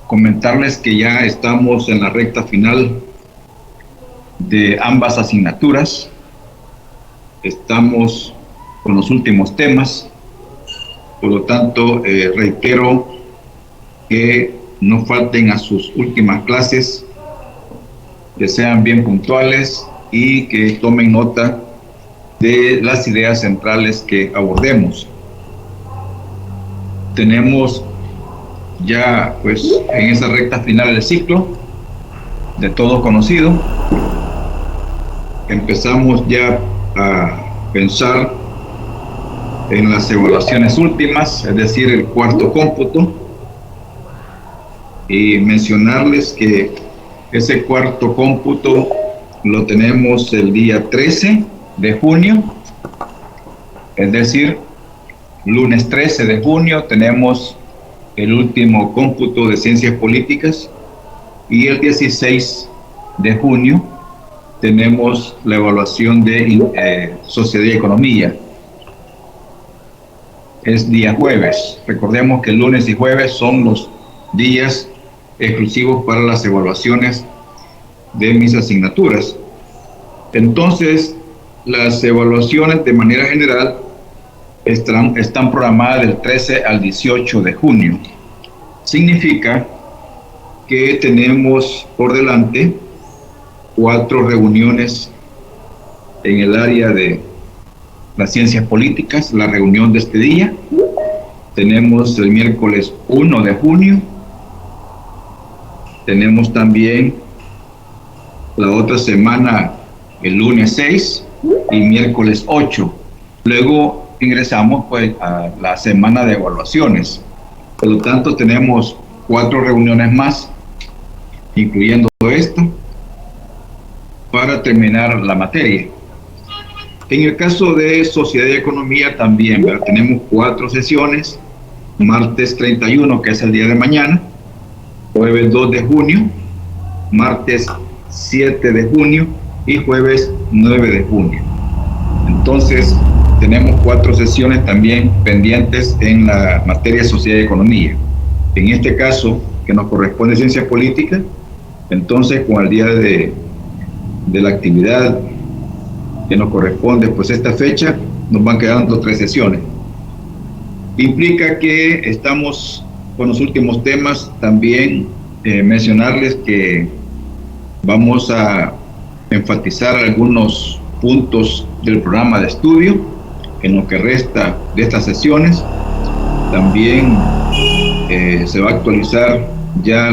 Comentarles que ya estamos en la recta final de ambas asignaturas. Estamos con los últimos temas. Por lo tanto, reitero que no falten a sus últimas clases, que sean bien puntuales y que tomen nota de las ideas centrales que abordemos. Tenemos ya pues en esa recta final del ciclo de todo conocido. Empezamos ya a pensar en las evaluaciones últimas, es decir, el cuarto cómputo, y mencionarles que ese cuarto cómputo lo tenemos el día 13 de junio, es decir, lunes 13 de junio tenemos el último cómputo de ciencias políticas, y el 16 de junio tenemos la evaluación de sociedad y economía. Es día jueves. Recordemos que lunes y jueves son los días exclusivos para las evaluaciones de mis asignaturas. Entonces, las evaluaciones de manera general están programadas del 13 al 18 de junio. Significa que tenemos por delante 4 reuniones en el área de las ciencias políticas. La reunión de este día tenemos el miércoles 1 de junio. Tenemos también la otra semana el lunes 6 y miércoles 8. Luego ingresamos pues a la semana de evaluaciones. Por lo tanto, tenemos 4 reuniones más, incluyendo esto, para terminar la materia. En el caso de sociedad y economía también, ¿verdad? Tenemos 4 sesiones: martes 31, que es el día de mañana, jueves 2 de junio, martes 7 de junio y jueves 9 de junio. Entonces, tenemos 4 sesiones también pendientes en la materia de sociedad y economía. En este caso, que nos corresponde ciencia política, entonces con el día de la actividad que nos corresponde, pues esta fecha, nos van quedando 3 sesiones. Implica que estamos con los últimos temas. También mencionarles que vamos a enfatizar algunos puntos del programa de estudio en lo que resta de estas sesiones. También se va a actualizar ya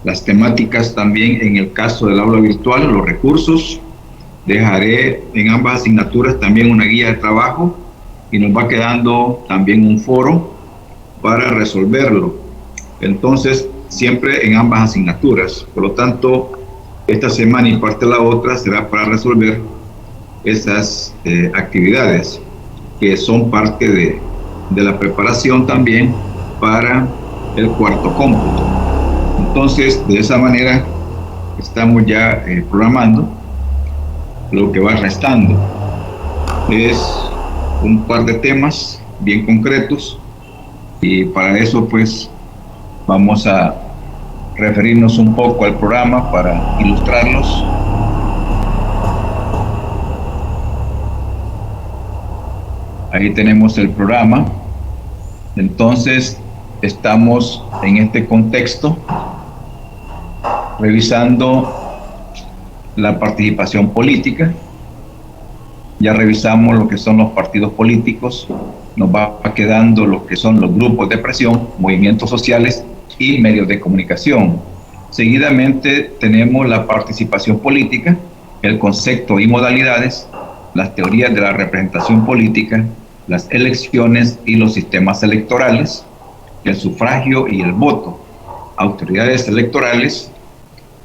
las temáticas también en el caso del aula virtual, los recursos. Dejaré en ambas asignaturas también una guía de trabajo y nos va quedando también un foro para resolverlo. Entonces, siempre en ambas asignaturas. Por lo tanto, esta semana y parte de la otra será para resolver esas actividades que son parte de la preparación también para el cuarto cómputo. Entonces, de esa manera estamos ya programando lo que va restando. Es un par de temas bien concretos, y para eso pues vamos a referirnos un poco al programa para ilustrarlos. Ahí tenemos el programa. Entonces, estamos en este contexto revisando la participación política. Ya revisamos lo que son los partidos políticos, nos va quedando lo que son los grupos de presión, movimientos sociales y medios de comunicación. Seguidamente tenemos la participación política, el concepto y modalidades, las teorías de la representación política, las elecciones y los sistemas electorales, el sufragio y el voto, autoridades electorales,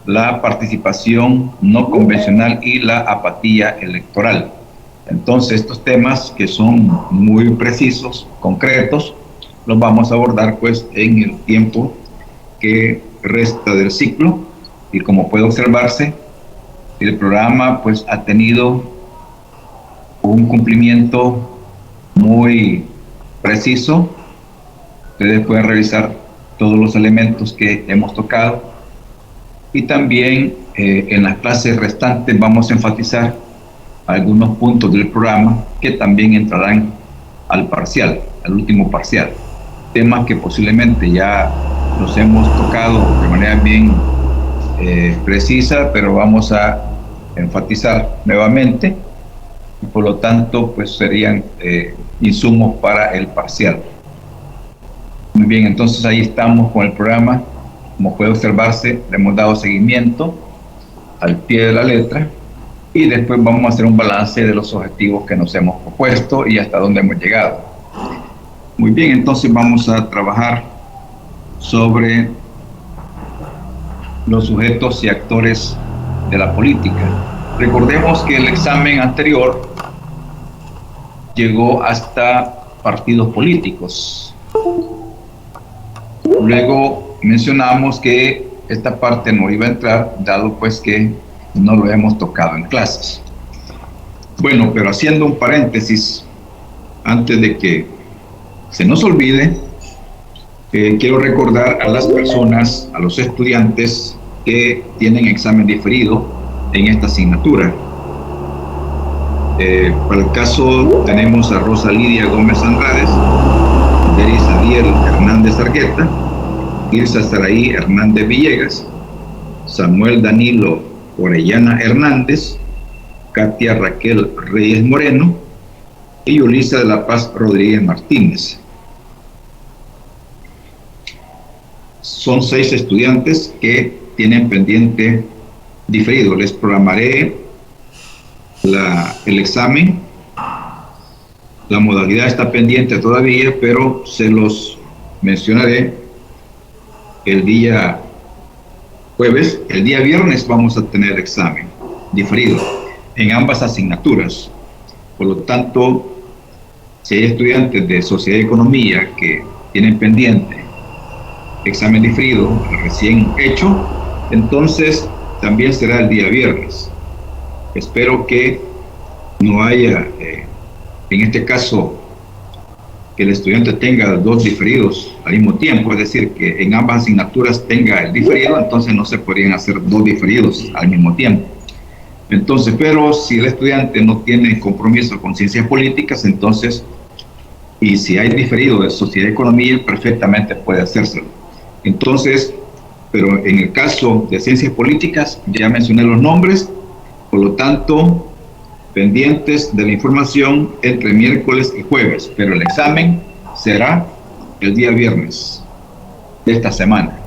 la participación no convencional y la apatía electoral. Entonces, estos temas que son muy precisos, concretos, los vamos a abordar pues en el tiempo que resta del ciclo. Y como puede observarse, el programa pues ha tenido un cumplimiento muy preciso Ustedes pueden revisar todos los elementos que hemos tocado y también en las clases restantes vamos a enfatizar algunos puntos del programa que también entrarán al parcial, al último parcial. Temas que posiblemente ya los hemos tocado de manera bien precisa, pero vamos a enfatizar nuevamente y por lo tanto pues serían insumos para el parcial. Muy bien, entonces ahí estamos con el programa. Como puede observarse, le hemos dado seguimiento al pie de la letra y después vamos a hacer un balance de los objetivos que nos hemos propuesto y hasta dónde hemos llegado. Muy bien, entonces vamos a trabajar sobre los sujetos y actores de la política. Recordemos que el examen anterior llegó hasta partidos políticos. Luego mencionamos que esta parte no iba a entrar, dado pues que no lo hemos tocado en clases. Bueno, pero haciendo un paréntesis, antes de que se nos olvide, quiero recordar a las personas, a los estudiantes que tienen examen diferido en esta asignatura. Para el caso tenemos a Rosa Lidia Gómez Andrades, Deris Ariel Hernández Argueta, Ilsa Saraí Hernández Villegas, Samuel Danilo Orellana Hernández, Katia Raquel Reyes Moreno y Yulisa de la Paz Rodríguez Martínez. Son 6 estudiantes que tienen pendiente diferido. Les programaré el examen. La modalidad está pendiente todavía, pero se los mencionaré el día jueves. El día viernes vamos a tener examen diferido en ambas asignaturas. Por lo tanto, si hay estudiantes de Sociedad y Economía que tienen pendiente examen diferido recién hecho, entonces también será el día viernes. Espero que no haya, en este caso, que el estudiante tenga 2 diferidos al mismo tiempo, es decir, que en ambas asignaturas tenga el diferido, entonces no se podrían hacer 2 diferidos al mismo tiempo. Entonces, pero si el estudiante no tiene compromiso con ciencias políticas, entonces, y si hay diferido de Sociedad y Economía, perfectamente puede hacérselo. Entonces, pero en el caso de ciencias políticas, ya mencioné los nombres, por lo tanto, pendientes de la información entre miércoles y jueves, pero el examen será el día viernes de esta semana.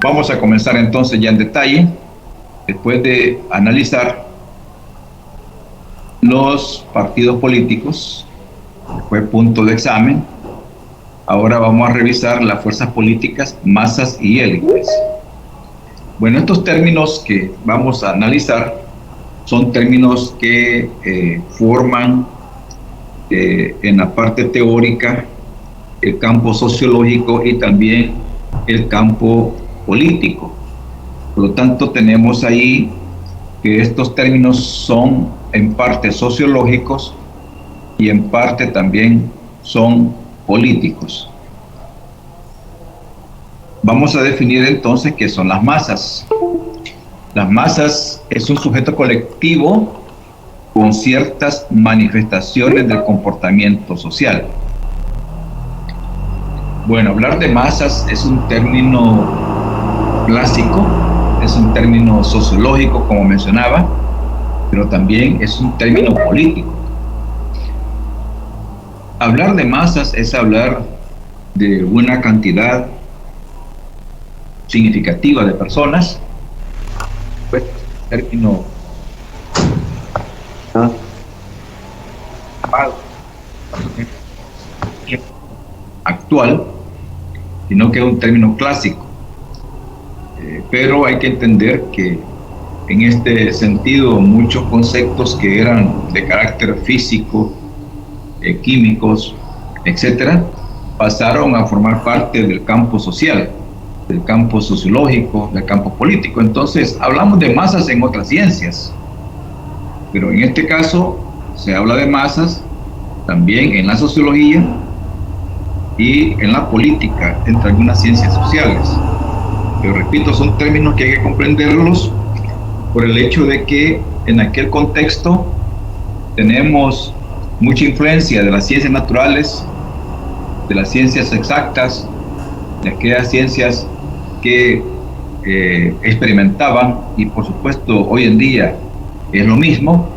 Vamos a comenzar entonces ya en detalle, después de analizar los partidos políticos, que fue punto de examen. Ahora vamos a revisar las fuerzas políticas, masas y élites. Bueno, estos términos que vamos a analizar son términos que forman en la parte teórica el campo sociológico y también el campo político. Por lo tanto, tenemos ahí que estos términos son en parte sociológicos y en parte también son políticos. Vamos a definir entonces qué son las masas. Las masas es un sujeto colectivo con ciertas manifestaciones del comportamiento social. Bueno, hablar de masas es un término clásico, es un término sociológico, como mencionaba, pero también es un término político. Hablar de masas es hablar de una cantidad significativa de personas. Pues, término actual, sino que es un término clásico. Pero hay que entender que en este sentido muchos conceptos que eran de carácter físico, químicos, etcétera, pasaron a formar parte del campo social, del campo sociológico, del campo político. Entonces hablamos de masas en otras ciencias, pero en este caso se habla de masas también en la sociología y en la política, entre algunas ciencias sociales. Pero repito, son términos que hay que comprenderlos por el hecho de que en aquel contexto tenemos mucha influencia de las ciencias naturales, de las ciencias exactas, de aquellas ciencias que experimentaban, y por supuesto hoy en día es lo mismo,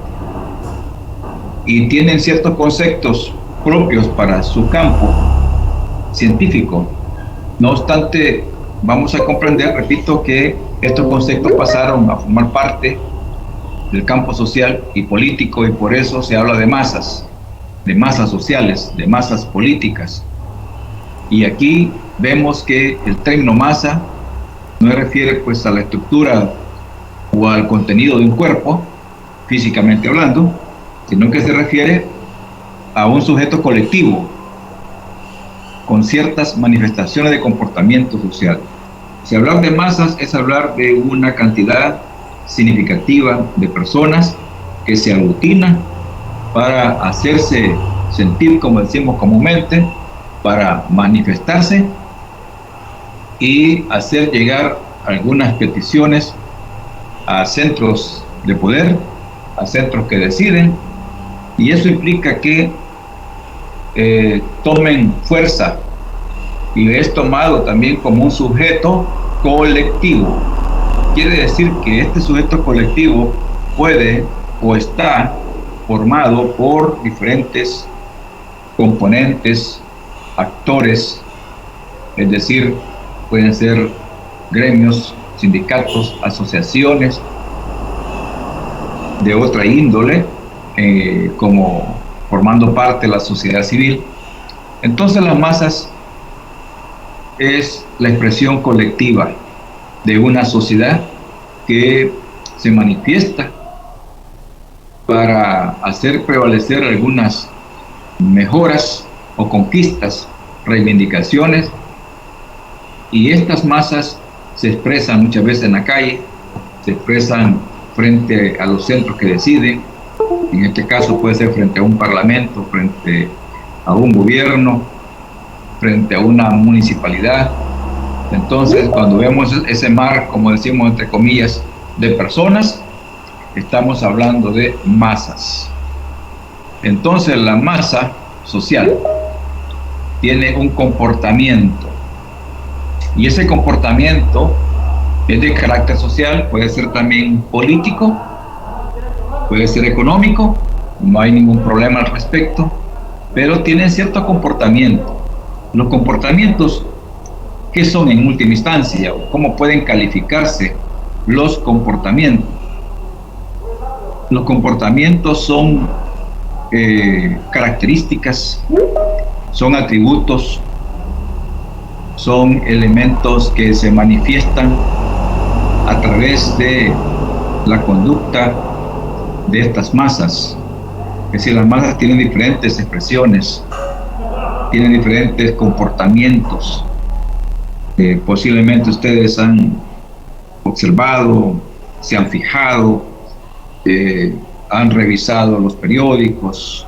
y tienen ciertos conceptos propios para su campo científico. No obstante, vamos a comprender, repito, que estos conceptos pasaron a formar parte del campo social y político, y por eso se habla de masas sociales, de masas políticas. Y aquí vemos que el término masa no se refiere pues a la estructura o al contenido de un cuerpo, físicamente hablando, sino que se refiere a un sujeto colectivo con ciertas manifestaciones de comportamiento social. Si hablar de masas es hablar de una cantidad significativa de personas que se aglutinan para hacerse sentir, como decimos comúnmente, para manifestarse y hacer llegar algunas peticiones a centros de poder, a centros que deciden, y eso implica que tomen fuerza y es tomado también como un sujeto colectivo. Quiere decir que este sujeto colectivo puede o está formado por diferentes componentes, actores, es decir, pueden ser gremios, sindicatos, asociaciones de otra índole, como formando parte de la sociedad civil. Entonces las masas es la expresión colectiva de una sociedad que se manifiesta para hacer prevalecer algunas mejoras o conquistas, reivindicaciones, y estas masas se expresan muchas veces en la calle, se expresan frente a los centros que deciden. En este caso puede ser frente a un parlamento, frente a un gobierno, frente a una municipalidad. Entonces, cuando vemos ese mar, como decimos entre comillas, de personas, estamos hablando de masas. Entonces, la masa social tiene un comportamiento, y ese comportamiento es de carácter social, puede ser también político, puede ser económico, no hay ningún problema al respecto, pero tienen cierto comportamiento. Los comportamientos, ¿qué son en última instancia? ¿Cómo pueden calificarse los comportamientos? Los comportamientos son características, son atributos, son elementos que se manifiestan a través de la conducta de estas masas. Es decir, las masas tienen diferentes expresiones, tienen diferentes comportamientos. Posiblemente ustedes han observado, se han fijado, han revisado los periódicos,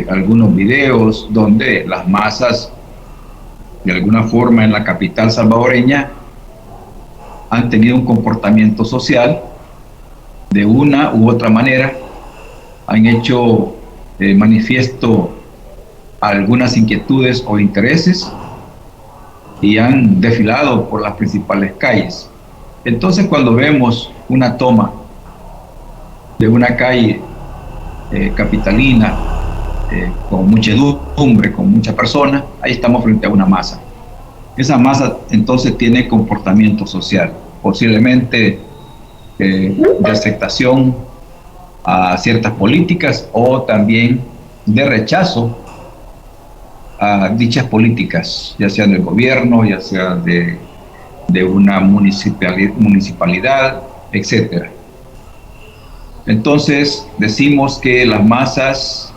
algunos videos donde las masas, de alguna forma en la capital salvadoreña, han tenido un comportamiento social de una u otra manera, han hecho manifiesto algunas inquietudes o intereses y han desfilado por las principales calles. Entonces, cuando vemos una toma de una calle capitalina con muchedumbre, con muchas personas, ahí estamos frente a una masa. Esa masa entonces tiene comportamiento social, posiblemente de aceptación a ciertas políticas o también de rechazo a dichas políticas, ya sea del gobierno, ya sea de una municipalidad, etc. Entonces decimos que las masas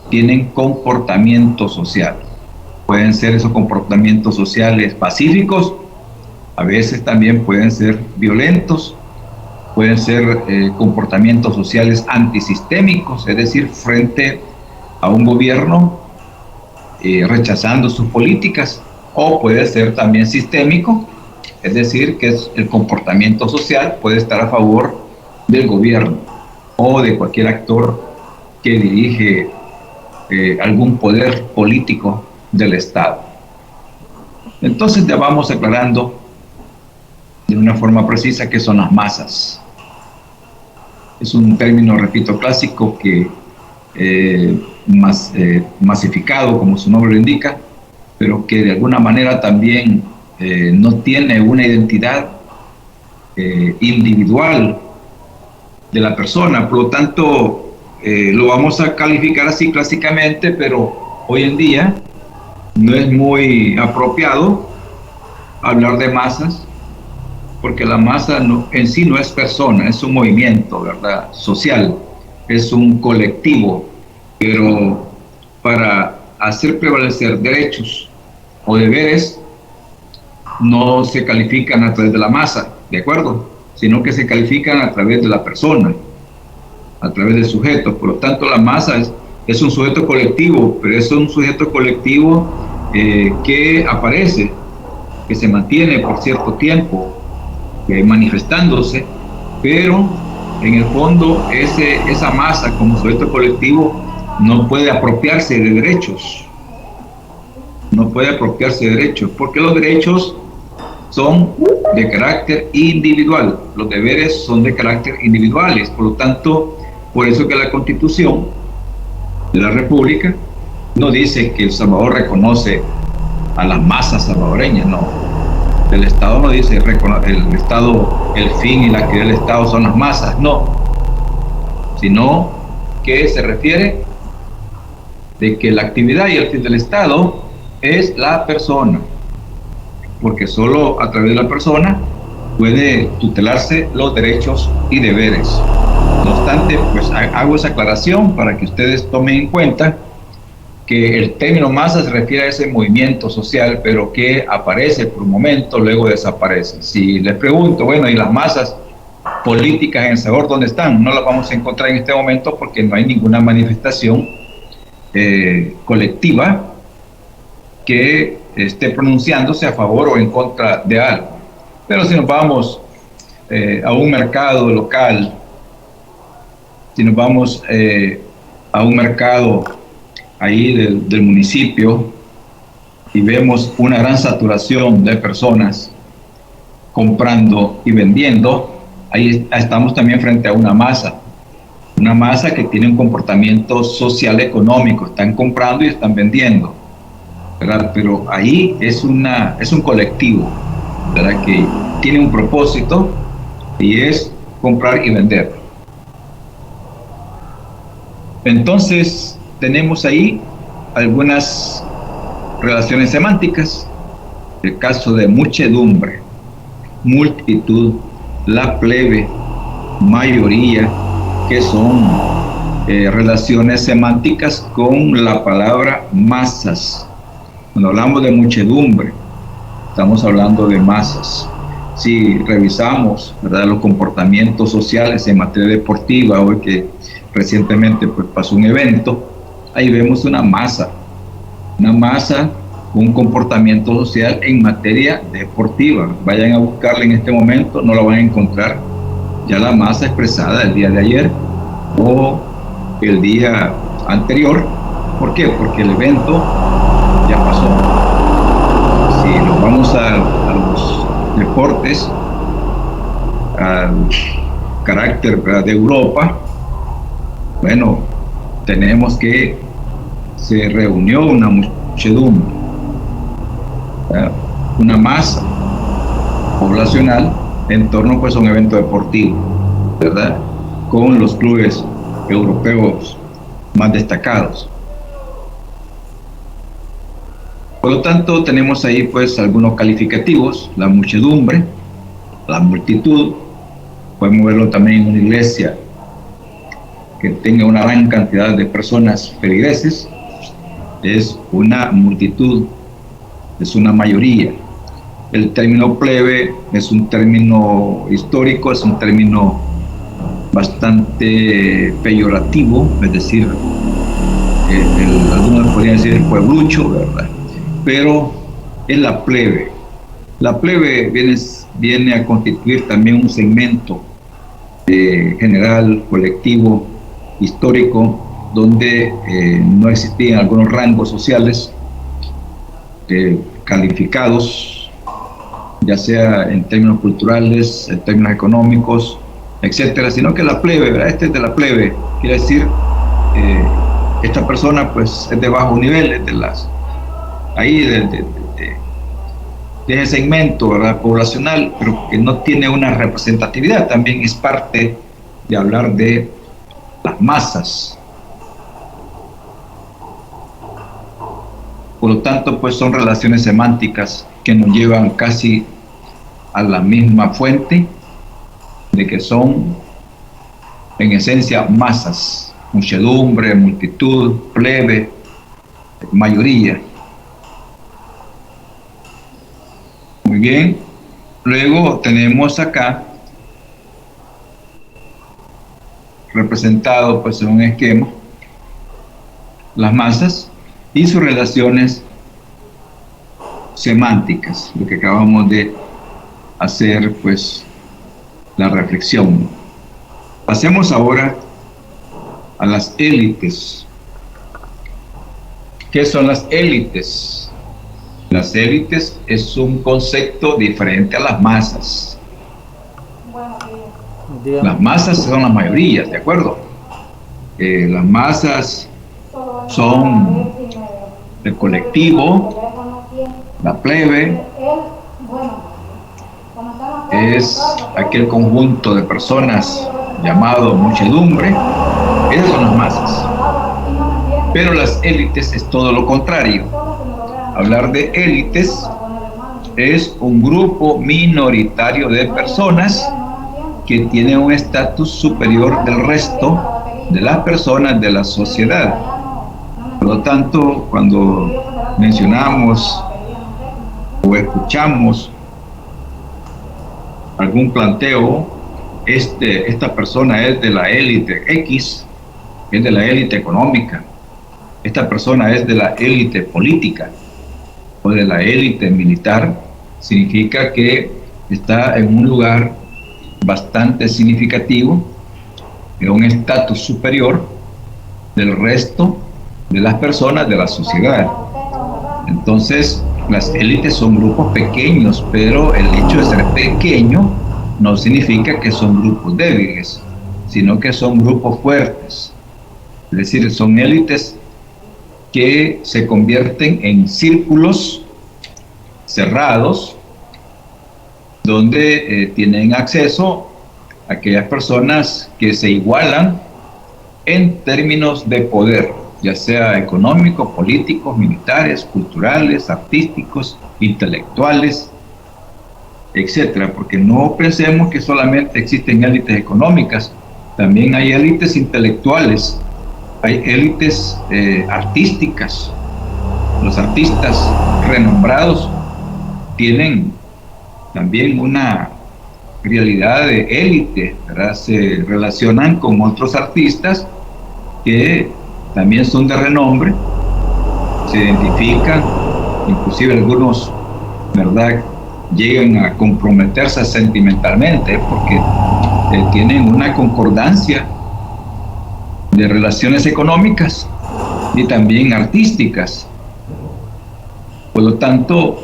tienen comportamiento social. Pueden ser esos comportamientos sociales pacíficos, a veces también pueden ser violentos, pueden ser comportamientos sociales antisistémicos, es decir, frente a un gobierno rechazando sus políticas, o puede ser también sistémico, es decir, que el comportamiento social puede estar a favor del gobierno o de cualquier actor que dirige algún poder político del Estado. Entonces ya vamos aclarando de una forma precisa qué son las masas. Es un término, repito, clásico que masificado, como su nombre lo indica, pero que de alguna manera también no tiene una identidad individual de la persona. Por lo tanto, lo vamos a calificar así clásicamente, pero hoy en día no es muy apropiado hablar de masas, porque la masa en sí no es persona, es un movimiento, ¿verdad?, social, es un colectivo, pero para hacer prevalecer derechos o deberes no se califican a través de la masa, ¿de acuerdo?, sino que se califican a través de la persona, a través del sujeto. Por lo tanto, la masa es un sujeto colectivo, pero es un sujeto colectivo que aparece, que se mantiene por cierto tiempo manifestándose, pero en el fondo esa masa como sujeto colectivo no puede apropiarse de derechos, porque los derechos son de carácter individual, los deberes son de carácter individuales. Por lo tanto, por eso que la Constitución de la República no dice que El Salvador reconoce a las masas salvadoreñas, no. El Estado no dice el fin y la actividad del Estado son las masas, no, sino que se refiere de que la actividad y el fin del Estado es la persona, porque solo a través de la persona puede tutelarse los derechos y deberes. No obstante, pues hago esa aclaración para que ustedes tomen en cuenta que el término masa se refiere a ese movimiento social, pero que aparece por un momento, luego desaparece. Si les pregunto, bueno, ¿y las masas políticas en El Salvador dónde están? No las vamos a encontrar en este momento porque no hay ninguna manifestación colectiva que esté pronunciándose a favor o en contra de algo. Pero si nos vamos a un mercado local, si nos vamos a un mercado ahí del municipio y vemos una gran saturación de personas comprando y vendiendo, ahí estamos también frente a una masa que tiene un comportamiento social económico, están comprando y están vendiendo, ¿verdad? Pero ahí es un colectivo, ¿verdad?, que tiene un propósito y es comprar y vender. Entonces tenemos ahí algunas relaciones semánticas. El caso de muchedumbre, multitud, la plebe, mayoría, que son relaciones semánticas con la palabra masas. Cuando hablamos de muchedumbre, estamos hablando de masas. Si revisamos, ¿verdad?, los comportamientos sociales en materia deportiva, hoy que recientemente pues pasó un evento, ahí vemos una masa, un comportamiento social en materia deportiva. Vayan a buscarla en este momento, no la van a encontrar ya la masa expresada el día de ayer o el día anterior. ¿Por qué? Porque el evento ya pasó. Si nos vamos a los deportes, al carácter, ¿verdad?, de Europa, bueno, tenemos que se reunió una muchedumbre, una masa poblacional en torno pues a un evento deportivo, ¿verdad?, con los clubes europeos más destacados. Por lo tanto, tenemos ahí pues algunos calificativos: la muchedumbre, la multitud. Podemos verlo también en una iglesia que tenga una gran cantidad de personas feligreses, es una multitud, es una mayoría. El término plebe es un término histórico, es un término bastante peyorativo, es decir, algunos podrían decir el pueblucho, ¿verdad? Pero es la plebe. La plebe viene a constituir también un segmento general, colectivo, histórico, donde no existían algunos rangos sociales calificados, ya sea en términos culturales, en términos económicos, etcétera, sino que la plebe, ¿verdad? Este es de la plebe, quiere decir, esta persona pues es de bajo nivel, es de las, ahí de ese segmento, ¿verdad?, poblacional, pero que no tiene una representatividad. También es parte de hablar de las masas. Por lo tanto, pues son relaciones semánticas que nos llevan casi a la misma fuente, de que son en esencia masas, muchedumbre, multitud, plebe, mayoría. Muy bien. Luego tenemos acá representado pues en un esquema las masas y sus relaciones semánticas, lo que acabamos de hacer pues la reflexión. Pasemos ahora a las élites. ¿Qué son las élites? Las élites es un concepto diferente a las masas. Las masas son las mayorías, ¿de acuerdo? Las masas son el colectivo, la plebe, es aquel conjunto de personas llamado muchedumbre. Esas son las masas. Pero las élites es todo lo contrario. Hablar de élites es un grupo minoritario de personas que tienen un estatus superior del resto de las personas de la sociedad. Por lo tanto, cuando mencionamos o escuchamos algún planteo, esta persona es de la élite X, es de la élite económica, esta persona es de la élite política o de la élite militar, significa que está en un lugar bastante significativo, en un estatus superior del resto de las personas de la sociedad. Entonces, las élites son grupos pequeños, pero el hecho de ser pequeño no significa que son grupos débiles, sino que son grupos fuertes. Es decir, son élites que se convierten en círculos cerrados donde tienen acceso a aquellas personas que se igualan en términos de poder, ya sea económicos, políticos, militares, culturales, artísticos, intelectuales, etcétera. Porque no pensemos que solamente existen élites económicas, también hay élites intelectuales, hay élites artísticas. Los artistas renombrados tienen también una realidad de élite, ¿verdad? Se relacionan con otros artistas que también son de renombre, se identifican, inclusive algunos, ¿verdad?, llegan a comprometerse sentimentalmente porque tienen una concordancia de relaciones económicas y también artísticas. Por lo tanto,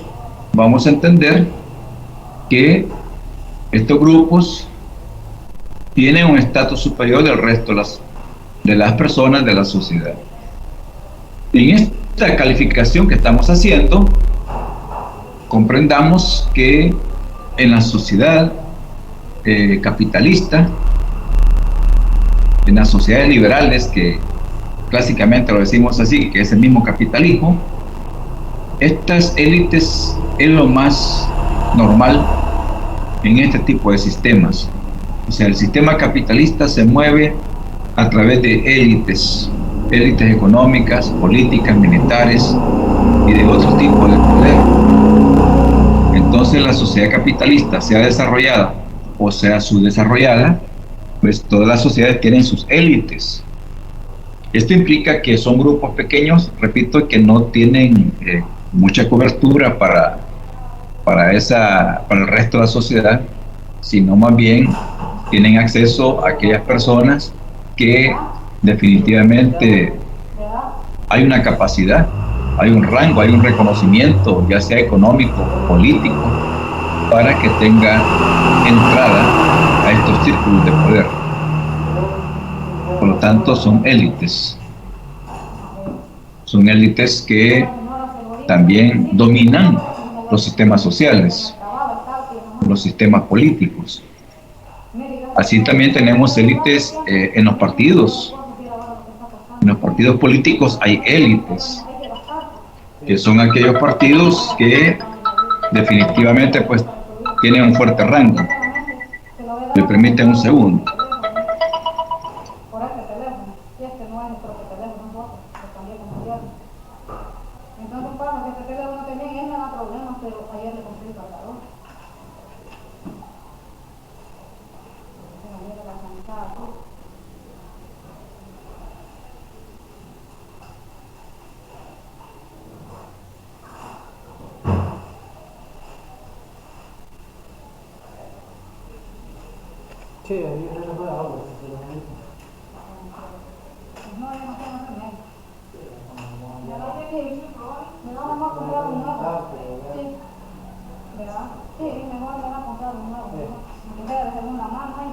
vamos a entender que estos grupos tienen un estatus superior del resto de las personas de la sociedad. En esta calificación que estamos haciendo, comprendamos que en la sociedad capitalista, en las sociedades liberales, que clásicamente lo decimos así, que es el mismo capitalismo, estas élites es lo más normal en este tipo de sistemas. O sea, el sistema capitalista se mueve a través de élites económicas, políticas, militares y de otro tipo de poder. Entonces la sociedad capitalista, sea desarrollada o sea subdesarrollada, pues todas las sociedades tienen sus élites. Esto implica que son grupos pequeños, repito, que no tienen mucha cobertura para el resto de la sociedad, sino más bien tienen acceso a aquellas personas que definitivamente hay una capacidad, hay un rango, hay un reconocimiento, ya sea económico, político, para que tenga entrada a estos círculos de poder. Por lo tanto, son élites. Son élites que también dominan los sistemas sociales, los sistemas políticos. Así también tenemos élites en los partidos. En los partidos políticos hay élites, que son aquellos partidos que definitivamente pues tienen un fuerte rango. Me permiten un segundo. Sí, ahí no puede agua.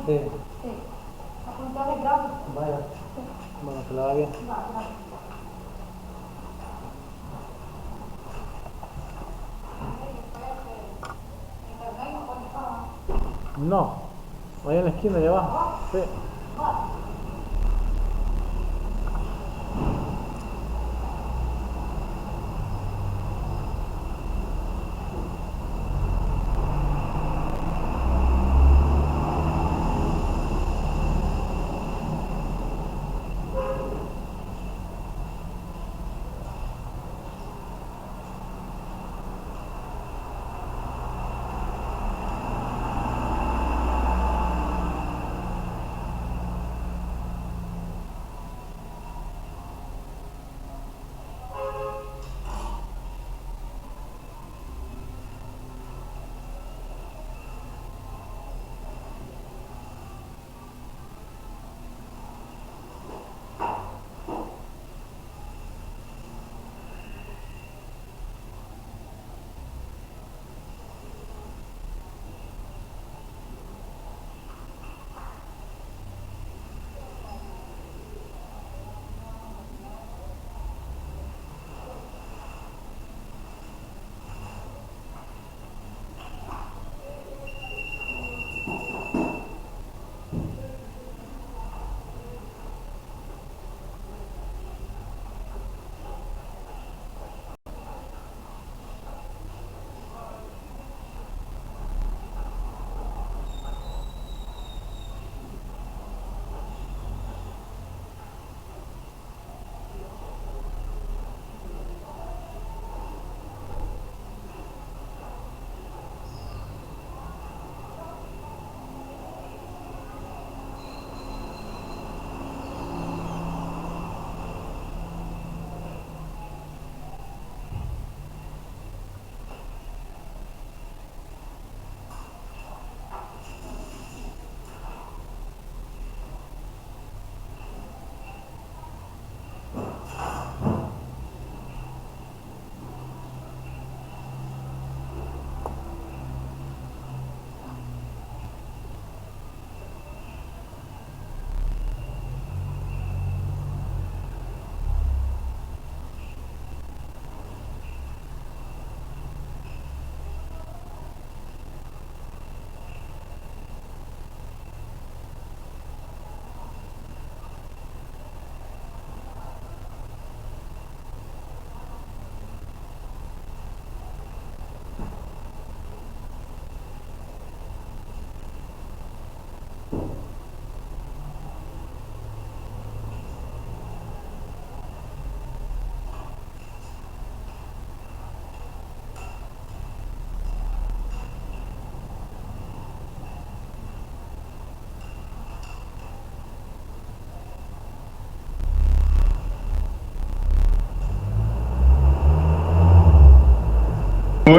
Sí. Vaya. Bueno, que la haga bien. No, ahí en la esquina, allá abajo. Sí.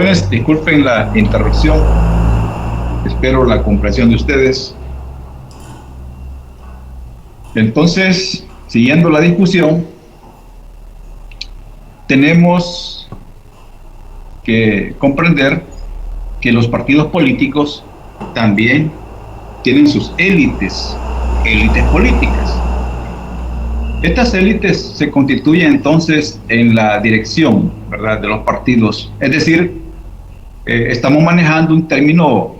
Bendiciones, disculpen la interrupción, espero la comprensión de ustedes. Entonces, siguiendo la discusión, tenemos que comprender que los partidos políticos también tienen sus élites políticas. Estas élites se constituyen entonces en la dirección, ¿verdad?, de los partidos. Es decir, estamos manejando un término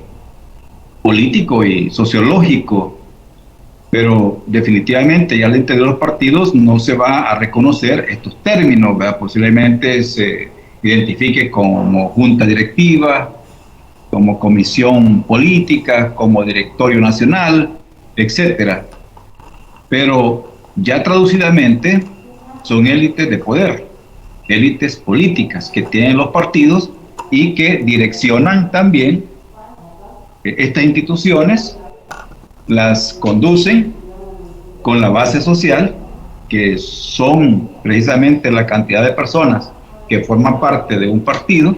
político y sociológico, pero definitivamente ya al interior de los partidos no se va a reconocer estos términos, ¿verdad? Posiblemente se identifique como junta directiva, como comisión política, como directorio nacional, etcétera. Pero ya traducidamente son élites de poder, élites políticas que tienen los partidos y que direccionan también estas instituciones, las conducen con la base social, que son precisamente la cantidad de personas que forman parte de un partido.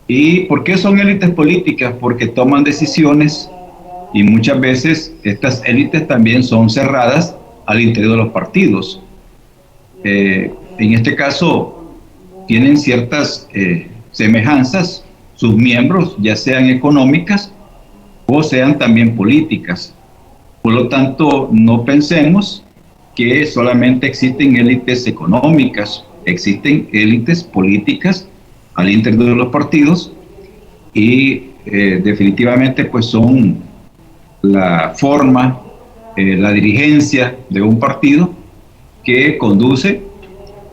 ¿Y por qué son élites políticas? Porque toman decisiones y muchas veces estas élites también son cerradas al interior de los partidos. En este caso tienen ciertas semejanzas sus miembros, ya sean económicas o sean también políticas. Por lo tanto, no pensemos que solamente existen élites económicas, existen élites políticas al interior de los partidos y definitivamente pues son la forma, la dirigencia de un partido que conduce,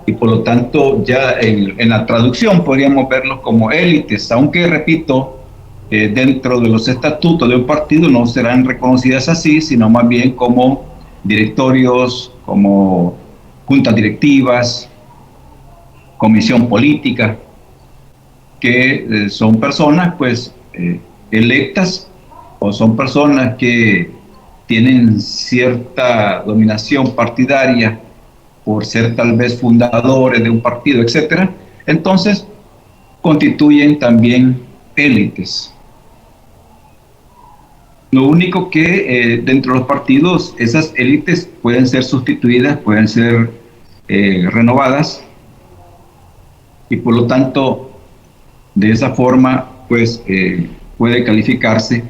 y por lo tanto ya en la traducción podríamos verlos como élites, aunque repito, dentro de los estatutos de un partido no serán reconocidas así, sino más bien como directorios, como juntas directivas, comisión política, que son personas pues electas, o son personas que tienen cierta dominación partidaria por ser tal vez fundadores de un partido, etcétera. Entonces constituyen también élites. Lo único que dentro de los partidos esas élites pueden ser sustituidas, pueden ser renovadas, y por lo tanto de esa forma pues puede calificarse,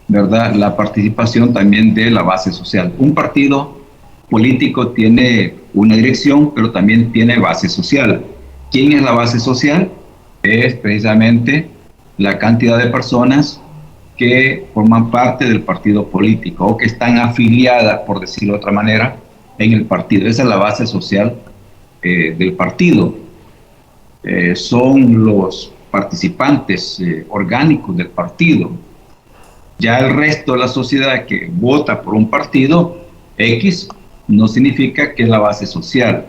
¿verdad?, la participación también de la base social. Un partido político tiene una dirección, pero también tiene base social. ¿Quién es la base social? Es precisamente la cantidad de personas que forman parte del partido político o que están afiliadas, por decirlo de otra manera, en el partido. Esa es la base social del partido. Son los participantes orgánicos del partido. Ya el resto de la sociedad que vota por un partido X no significa que es la base social,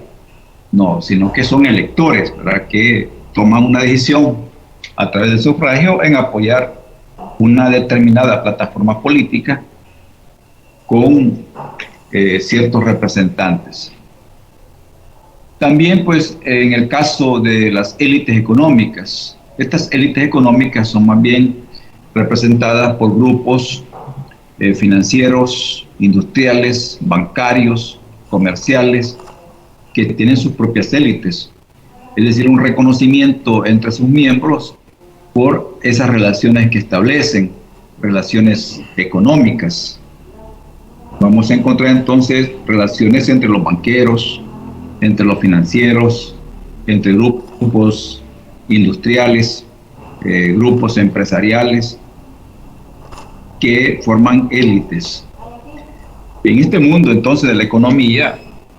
no, sino que son electores, ¿verdad?, que toman una decisión a través del sufragio en apoyar una determinada plataforma política con ciertos representantes. También pues en el caso de las élites económicas, estas élites económicas son más bien representadas por grupos financieros, industriales, bancarios, comerciales, que tienen sus propias élites, es decir, un reconocimiento entre sus miembros por esas relaciones que establecen, relaciones económicas. Vamos a encontrar entonces relaciones entre los banqueros, entre los financieros, entre grupos industriales, grupos empresariales, que forman élites. En este mundo entonces de la economía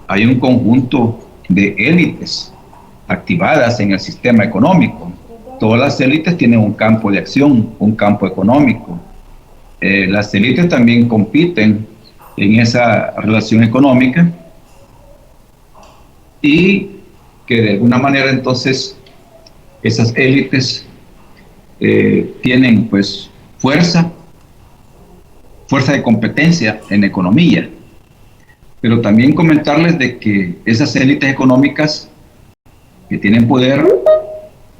hay un conjunto de élites activadas en el sistema económico. Todas las élites tienen un campo de acción, un campo económico. Las élites también compiten en esa relación económica y que de alguna manera entonces esas élites tienen pues fuerza de competencia en economía. Pero también comentarles de que esas élites económicas que tienen poder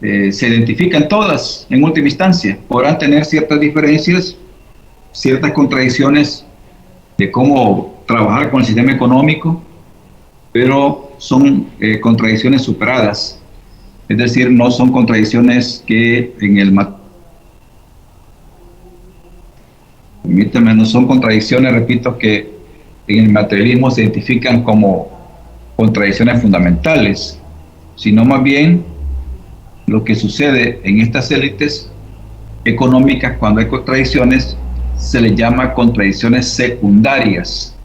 se identifican todas en última instancia. Podrán tener ciertas diferencias, ciertas contradicciones de cómo trabajar con el sistema económico, pero son contradicciones superadas. Es decir, no son contradicciones que permítame, no son contradicciones, repito, que en el materialismo se identifican como contradicciones fundamentales, sino más bien lo que sucede en estas élites económicas cuando hay contradicciones se les llama contradicciones secundarias.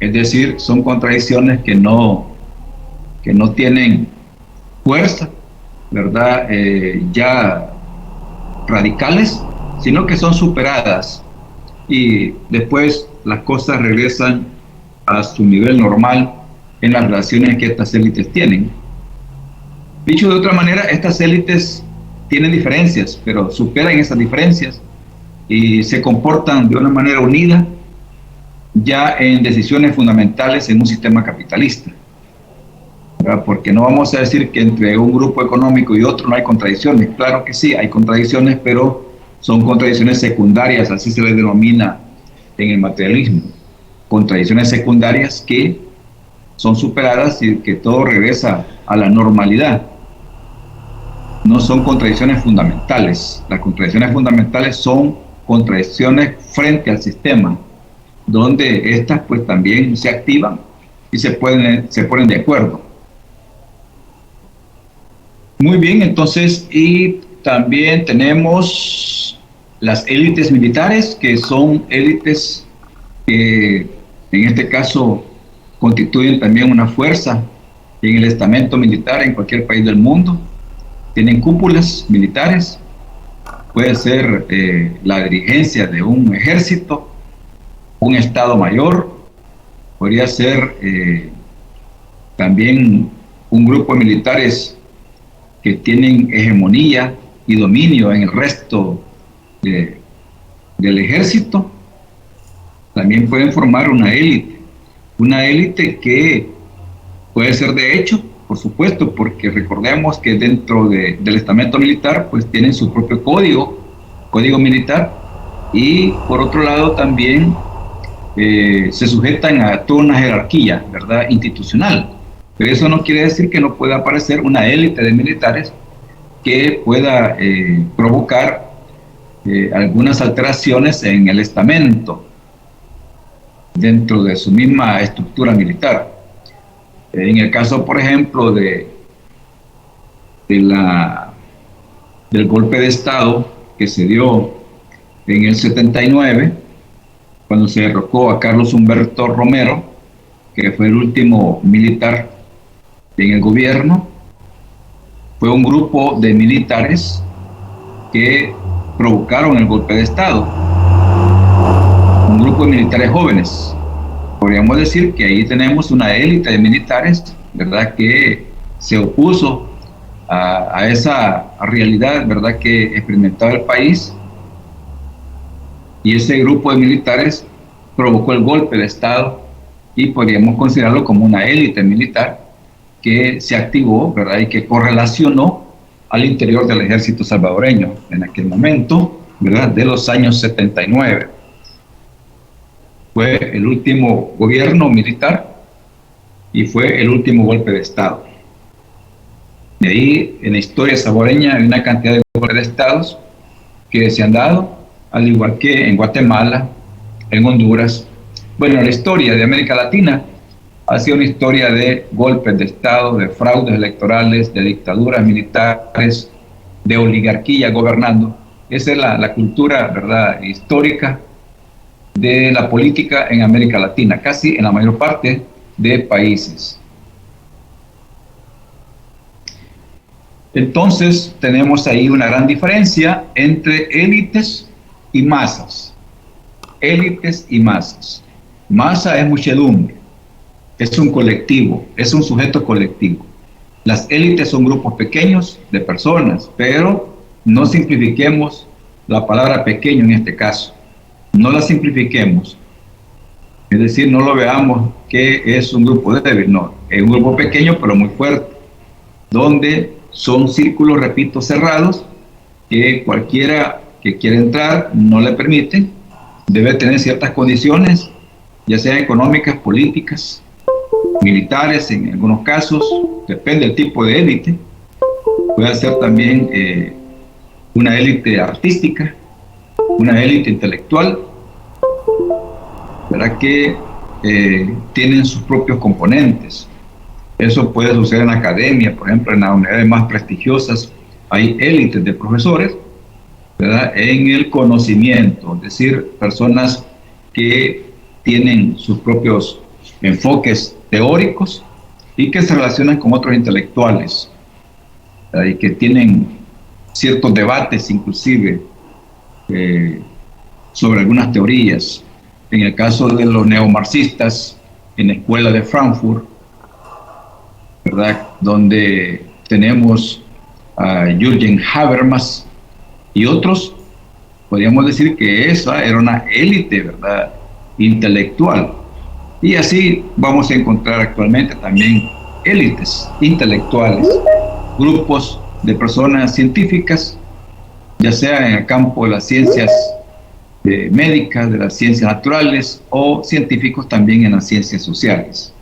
Es decir, son contradicciones que no tienen fuerza, ¿verdad? Ya radicales, sino que son superadas y después las cosas regresan a su nivel normal en las relaciones que estas élites tienen. Dicho de otra manera, estas élites tienen diferencias, pero superan esas diferencias y se comportan de una manera unida ya en decisiones fundamentales en un sistema capitalista, ¿verdad? Porque no vamos a decir que entre un grupo económico y otro no hay contradicciones. Claro que sí, hay contradicciones, pero son contradicciones secundarias, así se les denomina en el materialismo. Contradicciones secundarias que son superadas y que todo regresa a la normalidad. No son contradicciones fundamentales. Las contradicciones fundamentales son contradicciones frente al sistema, donde estas pues también se activan y se ponen de acuerdo. Muy bien, entonces, y también tenemos las élites militares, que son élites que en este caso constituyen también una fuerza en el estamento militar en cualquier país del mundo. Tienen cúpulas militares, puede ser la dirigencia de un ejército, un estado mayor, podría ser también un grupo de militares que tienen hegemonía y dominio en el resto del ejército. También pueden formar una élite que puede ser de hecho, por supuesto, porque recordemos que dentro del estamento militar pues tienen su propio código militar, y por otro lado también se sujetan a toda una jerarquía, ¿verdad?, institucional. Pero eso no quiere decir que no pueda aparecer una élite de militares que pueda provocar algunas alteraciones en el estamento dentro de su misma estructura militar. En el caso, por ejemplo, del golpe de Estado que se dio en el 79, cuando se derrocó a Carlos Humberto Romero, que fue el último militar en el gobierno, fue un grupo de militares que provocaron el golpe de Estado. Un grupo de militares jóvenes. Podríamos decir que ahí tenemos una élite de militares, ¿verdad?, que se opuso a esa realidad, ¿verdad?, que experimentaba el país, y ese grupo de militares provocó el golpe de Estado, y podríamos considerarlo como una élite militar que se activó, ¿verdad?, y que correlacionó al interior del ejército salvadoreño en aquel momento, ¿verdad?, de los años 79. Fue el último gobierno militar y fue el último golpe de Estado. De ahí, en la historia salvadoreña, hay una cantidad de golpes de Estados que se han dado, al igual que en Guatemala, en Honduras. Bueno, la historia de América Latina ha sido una historia de golpes de Estado, de fraudes electorales, de dictaduras militares, de oligarquía gobernando. Esa es la cultura, ¿verdad?, histórica de la política en América Latina, casi en la mayor parte de países. Entonces tenemos ahí una gran diferencia entre élites y masas. Élites y masas. Masa es muchedumbre, es un colectivo, es un sujeto colectivo. Las élites son grupos pequeños de personas, pero no simplifiquemos la palabra pequeño en este caso. No la simplifiquemos, es decir, no lo veamos que es un grupo débil, no, es un grupo pequeño pero muy fuerte, donde son círculos, repito, cerrados, que cualquiera que quiera entrar no le permite, debe tener ciertas condiciones, ya sean económicas, políticas, militares en algunos casos, depende del tipo de élite, puede ser también una élite artística, una élite intelectual, ¿verdad? Que tienen sus propios componentes. Eso puede suceder en la academia, por ejemplo, en las unidades más prestigiosas hay élites de profesores, ¿verdad? En el conocimiento, es decir, personas que tienen sus propios enfoques teóricos y que se relacionan con otros intelectuales, ¿verdad? Y que tienen ciertos debates inclusive sobre algunas teorías. En el caso de los neomarxistas, en la escuela de Frankfurt, ¿verdad? Donde tenemos a Jürgen Habermas y otros, podríamos decir que esa era una élite, ¿verdad?, intelectual. Y así vamos a encontrar actualmente también élites intelectuales, grupos de personas científicas, ya sea en el campo de las ciencias médicas, de las ciencias naturales, o científicos también en las ciencias sociales.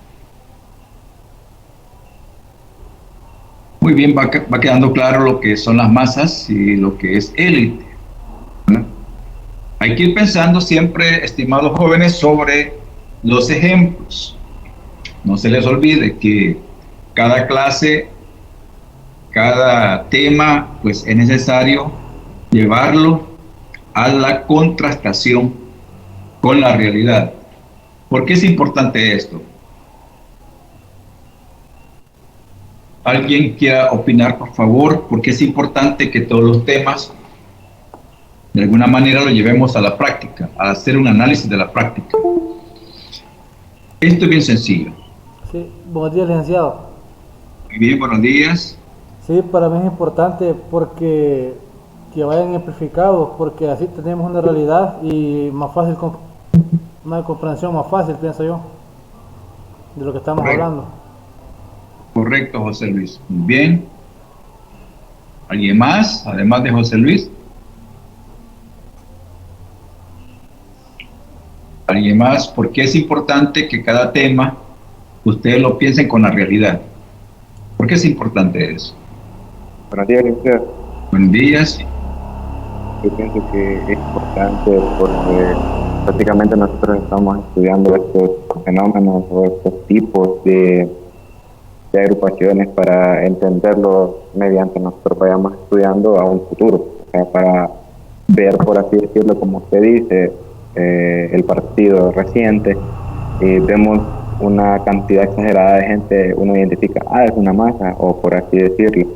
Muy bien, va quedando claro lo que son las masas y lo que es élite, ¿verdad? Hay que ir pensando siempre, estimados jóvenes, sobre los ejemplos. No se les olvide que cada clase, cada tema, pues es necesario llevarlo a la contrastación con la realidad. ¿Por qué es importante esto? ¿Alguien quiera opinar, por favor? ¿Por qué es importante que todos los temas de alguna manera lo llevemos a la práctica, a hacer un análisis de la práctica? Esto es bien sencillo. Sí, buenos días, licenciado. Muy bien, buenos días. Sí, para mí es importante porque que vayan amplificados, porque así tenemos una realidad y más fácil, una comprensión más fácil, pienso yo, de lo que estamos hablando. Correcto, José Luis. Muy bien. ¿Alguien más, además de José Luis? ¿Alguien más? Porque es importante que cada tema ustedes lo piensen con la realidad. ¿Por qué es importante eso? Buenos días, licenciado. Buenos días. Yo pienso que es importante porque prácticamente nosotros estamos estudiando estos fenómenos o estos tipos de agrupaciones para entenderlos mediante nosotros vayamos estudiando a un futuro, o sea, para ver, por así decirlo, como usted dice, el partido reciente, vemos una cantidad exagerada de gente, uno identifica, es una masa, o por así decirlo.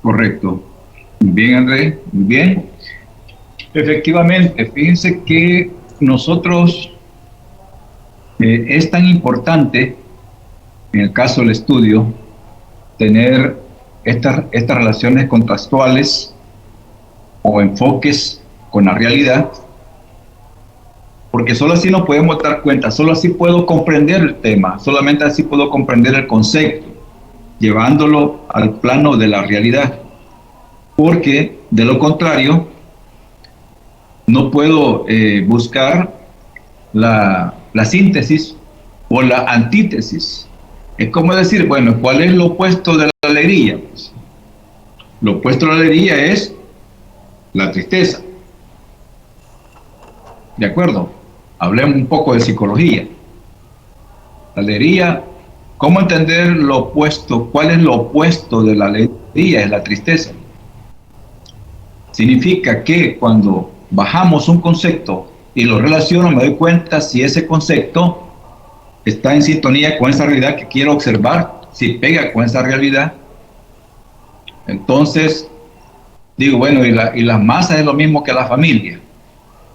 Correcto. Muy bien, Andrés, muy bien. Efectivamente, fíjense que nosotros es tan importante, en el caso del estudio, tener estas relaciones contractuales o enfoques con la realidad, porque solo así nos podemos dar cuenta, solo así puedo comprender el tema, solamente así puedo comprender el concepto, llevándolo al plano de la realidad, porque de lo contrario no puedo buscar la síntesis o la antítesis. Es como decir, bueno, ¿cuál es lo opuesto de la alegría? Pues, lo opuesto de la alegría es la tristeza. ¿De acuerdo? Hablemos un poco de psicología. La alegría, ¿cómo entender lo opuesto? ¿Cuál es lo opuesto de la alegría? Es la tristeza. Significa que cuando bajamos un concepto y lo relaciono, me doy cuenta si ese concepto está en sintonía con esa realidad que quiero observar, si pega con esa realidad. Entonces, digo, bueno, y la masa es lo mismo que la familia.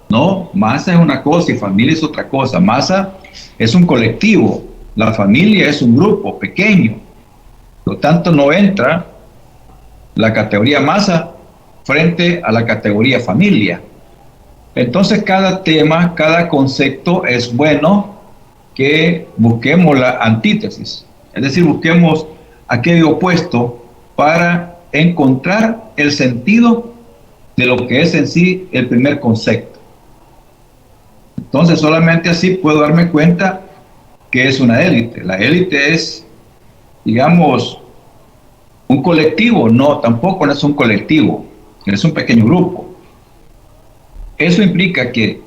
No, masa es una cosa y familia es otra cosa. Masa es un colectivo, la familia es un grupo pequeño. Por lo tanto, no entra la categoría masa frente a la categoría familia. Entonces, cada tema, cada concepto es bueno que busquemos la antítesis, es decir, busquemos aquello opuesto para encontrar el sentido de lo que es en sí el primer concepto. Entonces solamente así puedo darme cuenta que es una élite. La élite es, digamos, un colectivo. No, tampoco no es un colectivo, es un pequeño grupo. Eso implica que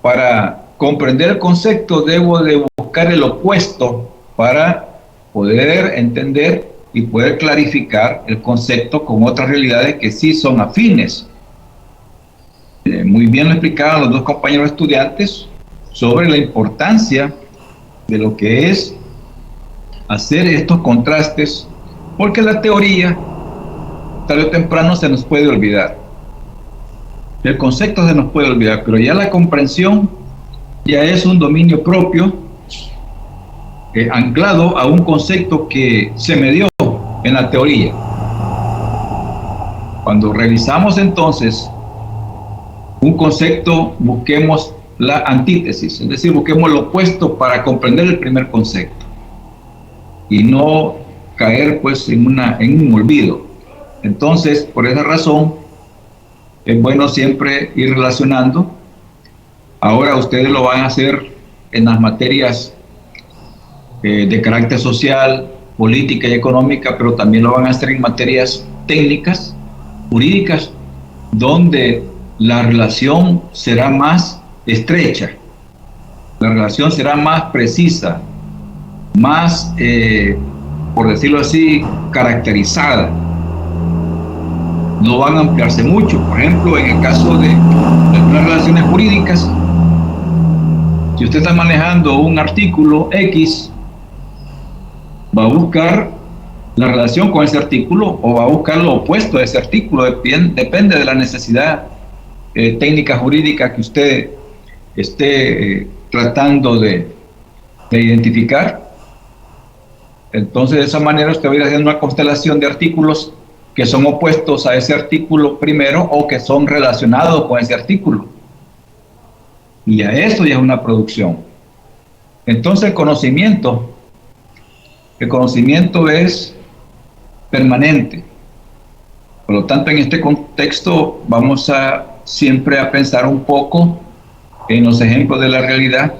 para comprender el concepto debo de buscar el opuesto para poder entender y poder clarificar el concepto con otras realidades que sí son afines. Muy bien lo explicaban los dos compañeros estudiantes sobre la importancia de lo que es hacer estos contrastes, porque la teoría tarde o temprano se nos puede olvidar, el concepto se nos puede olvidar, pero ya la comprensión ya es un dominio propio, anclado a un concepto que se me dio en la teoría. Cuando revisamos entonces un concepto, busquemos la antítesis, es decir, busquemos lo opuesto para comprender el primer concepto y no caer pues en un olvido. Entonces, por esa razón, es bueno siempre ir relacionando. Ahora ustedes lo van a hacer en las materias de carácter social, política y económica, pero también lo van a hacer en materias técnicas, jurídicas, donde la relación será más estrecha, la relación será más precisa, más, por decirlo así, caracterizada. No van a ampliarse mucho. Por ejemplo, en el caso de las relaciones jurídicas, si usted está manejando un artículo X, va a buscar la relación con ese artículo o va a buscar lo opuesto a ese artículo, depende de la necesidad técnica jurídica que usted esté tratando de identificar. Entonces, de esa manera usted va a ir haciendo una constelación de artículos que son opuestos a ese artículo primero o que son relacionados con ese artículo. Y a eso ya es una producción. Entonces, el conocimiento es permanente. Por lo tanto, en este contexto vamos a siempre a pensar un poco en los ejemplos de la realidad,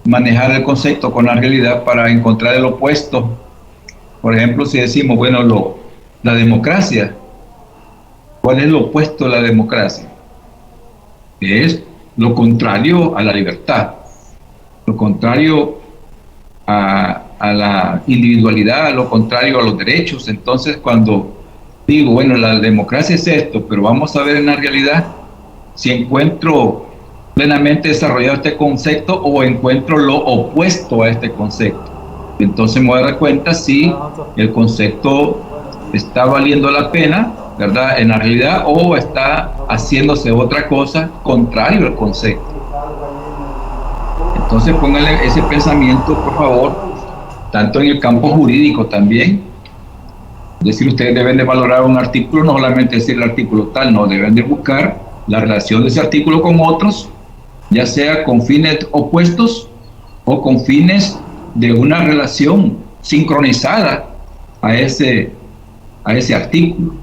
manejar el concepto con la realidad para encontrar el opuesto. Por ejemplo, si decimos, bueno, la democracia, ¿cuál es lo opuesto a la democracia? Es lo contrario a la libertad, lo contrario a la individualidad, lo contrario a los derechos. Entonces, cuando digo, bueno, la democracia es esto, pero vamos a ver en la realidad si encuentro plenamente desarrollado este concepto o encuentro lo opuesto a este concepto. Entonces me voy a dar cuenta si el concepto está valiendo la pena, ¿verdad?, en la realidad, o está haciéndose otra cosa contrario al concepto. Entonces pónganle ese pensamiento, por favor, tanto en el campo jurídico también. Es decir, ustedes deben de valorar un artículo, no solamente decir el artículo tal, no, deben de buscar la relación de ese artículo con otros, ya sea con fines opuestos o con fines de una relación sincronizada a ese artículo,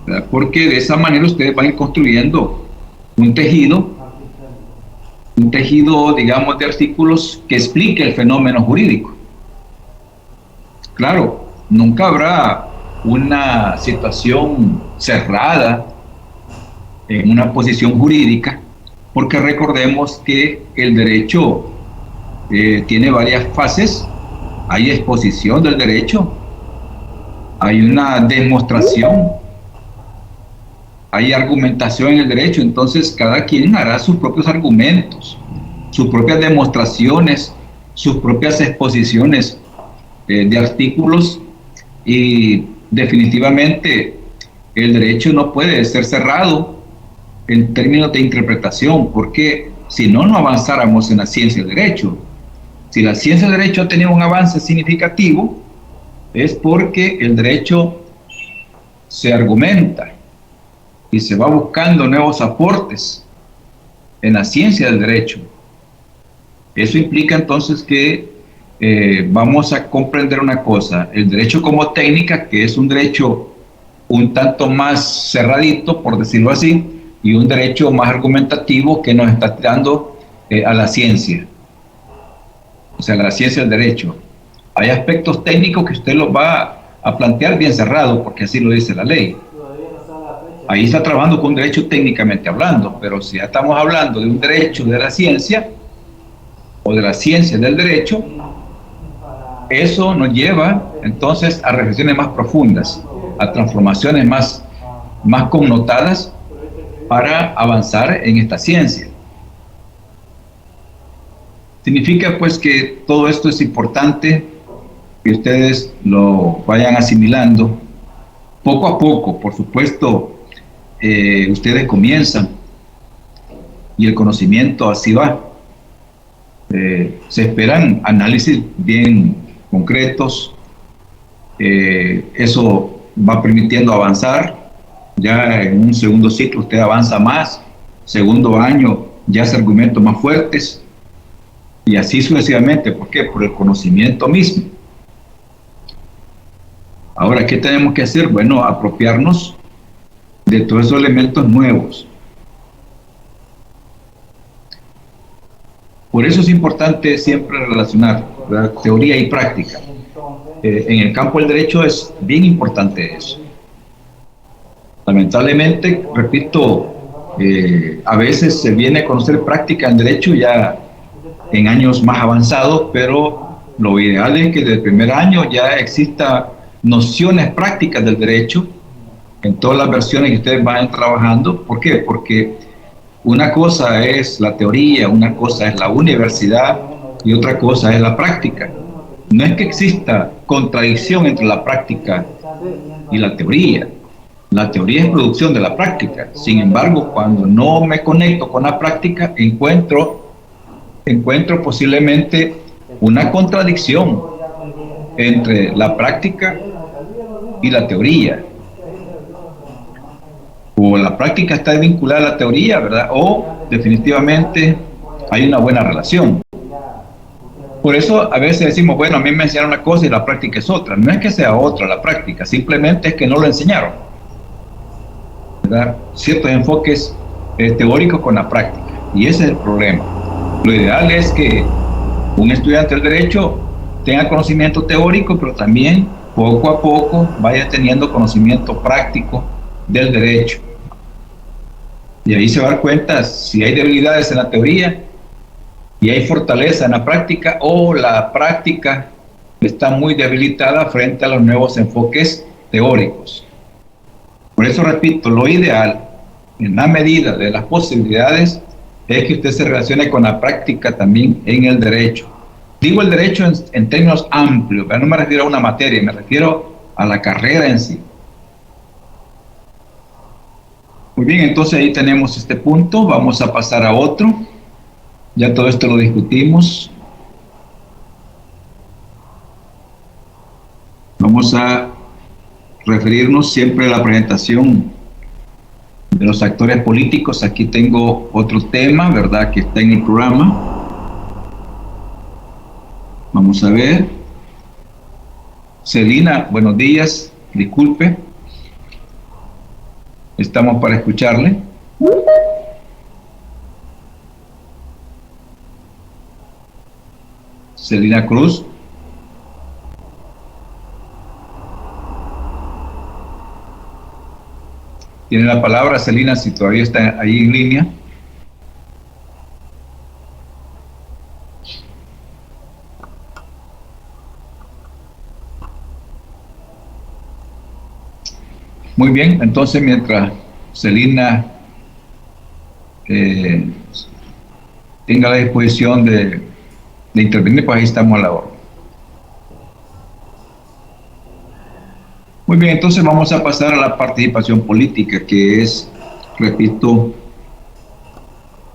¿verdad? Porque de esa manera ustedes van a ir construyendo un tejido, digamos, de artículos que explique el fenómeno jurídico. Claro, nunca habrá una situación cerrada en una posición jurídica, porque recordemos que el derecho tiene varias fases. Hay exposición del derecho, hay una demostración, hay argumentación en el derecho. Entonces cada quien hará sus propios argumentos, sus propias demostraciones, sus propias exposiciones de artículos, y definitivamente el derecho no puede ser cerrado en términos de interpretación, porque si no, no avanzáramos en la ciencia del derecho. Si la ciencia del derecho ha tenido un avance significativo, es porque el derecho se argumenta y se va buscando nuevos aportes en la ciencia del derecho. Eso implica entonces que vamos a comprender una cosa: el derecho como técnica, que es un derecho un tanto más cerradito, por decirlo así, y un derecho más argumentativo que nos está tirando a la ciencia, o sea, la ciencia del derecho. Hay aspectos técnicos que usted los va a plantear bien cerrado, porque así lo dice la ley. Ahí está trabajando con un derecho técnicamente hablando, pero si ya estamos hablando de un derecho de la ciencia, o de la ciencia del derecho, eso nos lleva entonces a reflexiones más profundas, a transformaciones más connotadas para avanzar en esta ciencia. Significa pues que todo esto es importante que ustedes lo vayan asimilando poco a poco. Por supuesto, ustedes comienzan y el conocimiento así va. Se esperan análisis bien concretos, eso va permitiendo avanzar. Ya en un segundo ciclo usted avanza más, segundo año ya hace argumentos más fuertes, y así sucesivamente. ¿Por qué? Por el conocimiento mismo. Ahora, ¿qué tenemos que hacer? Bueno, apropiarnos de todos esos elementos nuevos. Por eso es importante siempre relacionar, ¿verdad?, teoría y práctica. En el campo del derecho es bien importante eso. Lamentablemente, repito, a veces se viene a conocer práctica en derecho ya en años más avanzados, pero lo ideal es que desde el primer año ya exista nociones prácticas del derecho en todas las versiones que ustedes vayan trabajando. ¿Por qué? Porque una cosa es la teoría, una cosa es la universidad y otra cosa es la práctica. No es que exista contradicción entre la práctica y la teoría. La teoría es producción de la práctica. Sin embargo, cuando no me conecto con la práctica, encuentro posiblemente una contradicción entre la práctica y la teoría. O la práctica está vinculada a la teoría, ¿verdad? O definitivamente hay una buena relación. Por eso a veces decimos, bueno, a mí me enseñaron una cosa y la práctica es otra. No es que sea otra la práctica, simplemente es que no lo enseñaron, ¿verdad? Ciertos enfoques teóricos con la práctica, y ese es el problema. Lo ideal es que un estudiante del derecho tenga conocimiento teórico, pero también poco a poco vaya teniendo conocimiento práctico del derecho. Y ahí se va a dar cuenta si hay debilidades en la teoría y hay fortaleza en la práctica, o la práctica está muy debilitada frente a los nuevos enfoques teóricos. Por eso repito, lo ideal, en la medida de las posibilidades, es que usted se relacione con la práctica también en el derecho. Digo el derecho en términos amplios, pero no me refiero a una materia, me refiero a la carrera en sí. Muy bien, entonces ahí tenemos este punto. Vamos a pasar a otro. Ya todo esto lo discutimos. Vamos a referirnos siempre a la presentación de los actores políticos. Aquí tengo otro tema, ¿verdad?, que está en el programa. Vamos a ver. Celina, buenos días. Disculpe. Estamos para escucharle. Celina Cruz. Tiene la palabra, Celina, si todavía está ahí en línea. Muy bien, entonces mientras Celina tenga la disposición de intervenir, pues ahí estamos a la hora. Muy bien, entonces vamos a pasar a la participación política, que es, repito,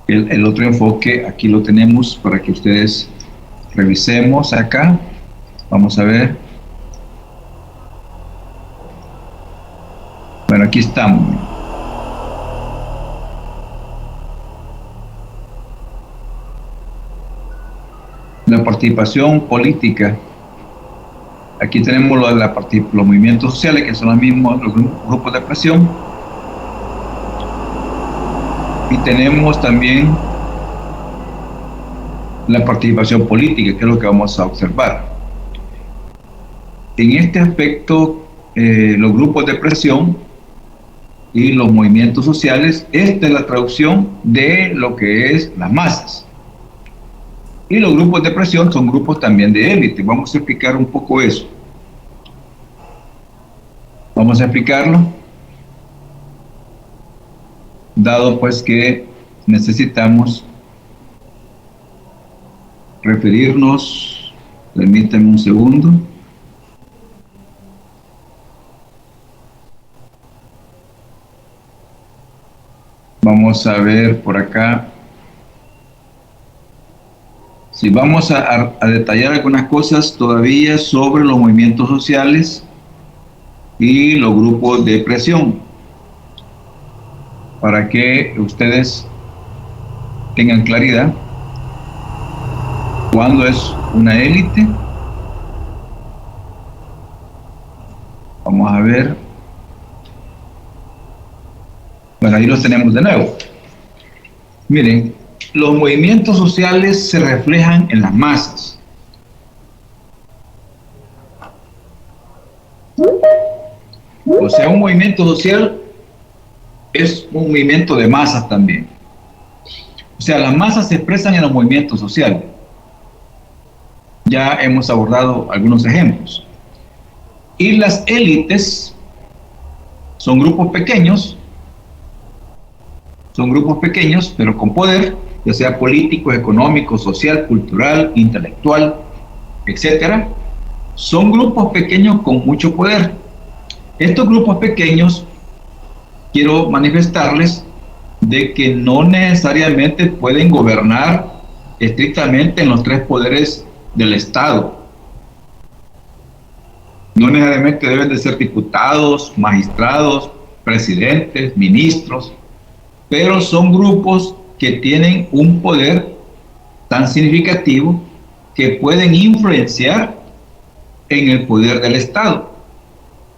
el otro enfoque. Aquí lo tenemos para que ustedes revisemos acá. Vamos a ver. Bueno, aquí estamos. La participación política, aquí tenemos los movimientos sociales, que son los mismos, los grupos de presión, y tenemos también la participación política, que es lo que vamos a observar. En este aspecto, los grupos de presión y los movimientos sociales, esta es la traducción de lo que es las masas. Y los grupos de presión son grupos también de élite. Vamos a explicar un poco eso. Vamos a explicarlo, dado pues que necesitamos referirnos. Permítanme un segundo. Vamos a ver por acá. Si vamos a detallar algunas cosas todavía sobre los movimientos sociales y los grupos de presión, para que ustedes tengan claridad cuándo es una élite. Vamos a ver. Bueno, ahí los tenemos de nuevo. Miren, los movimientos sociales se reflejan en las masas. O sea, un movimiento social es un movimiento de masas también. O sea, las masas se expresan en los movimientos sociales. Ya hemos abordado algunos ejemplos. Y las élites son grupos pequeños, pero con poder, ya sea político, económico, social, cultural, intelectual, etcétera. Son grupos pequeños con mucho poder. Estos grupos pequeños, quiero manifestarles de que no necesariamente pueden gobernar estrictamente en los tres poderes del Estado. No necesariamente deben de ser diputados, magistrados, presidentes, ministros, pero son grupos que tienen un poder tan significativo que pueden influenciar en el poder del Estado.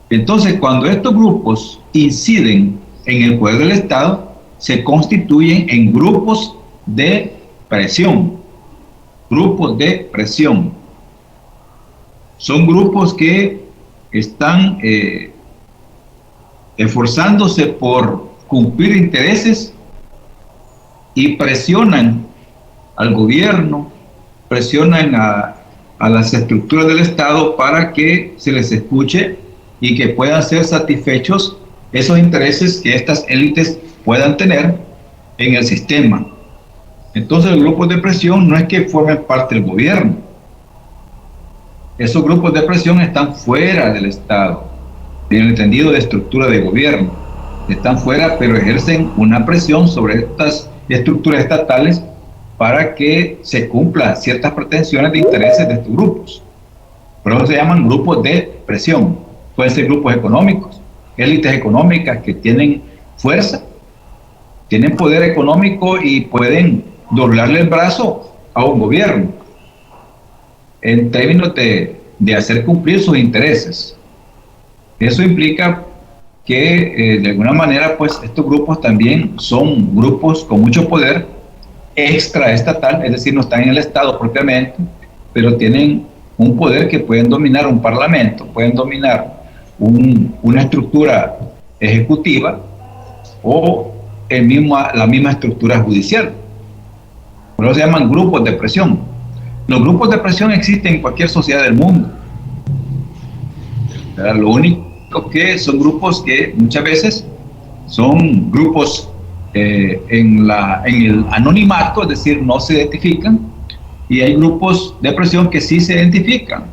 Entonces, cuando estos grupos inciden en el poder del Estado, se constituyen en grupos de presión. Grupos de presión. Son grupos que están esforzándose por cumplir intereses y presionan al gobierno, presionan a las estructuras del Estado para que se les escuche y que puedan ser satisfechos esos intereses que estas élites puedan tener en el sistema. Entonces, los grupos de presión no es que formen parte del gobierno. Esos grupos de presión están fuera del Estado, en el entendido de estructura de gobierno. Están fuera, pero ejercen una presión sobre estas estructuras estatales para que se cumplan ciertas pretensiones de intereses de estos grupos. Por eso se llaman grupos de presión. Pueden ser grupos económicos, élites económicas que tienen fuerza, tienen poder económico y pueden doblarle el brazo a un gobierno en términos de hacer cumplir sus intereses. Eso implica que de alguna manera pues estos grupos también son grupos con mucho poder extraestatal, es decir, no están en el Estado propiamente, pero tienen un poder que pueden dominar un parlamento, pueden dominar una estructura ejecutiva o la misma estructura judicial. Por eso se llaman grupos de presión. Los grupos de presión existen en cualquier sociedad del mundo. Lo único que son grupos que muchas veces son grupos en el anonimato, es decir, no se identifican, y hay grupos de presión que sí se identifican,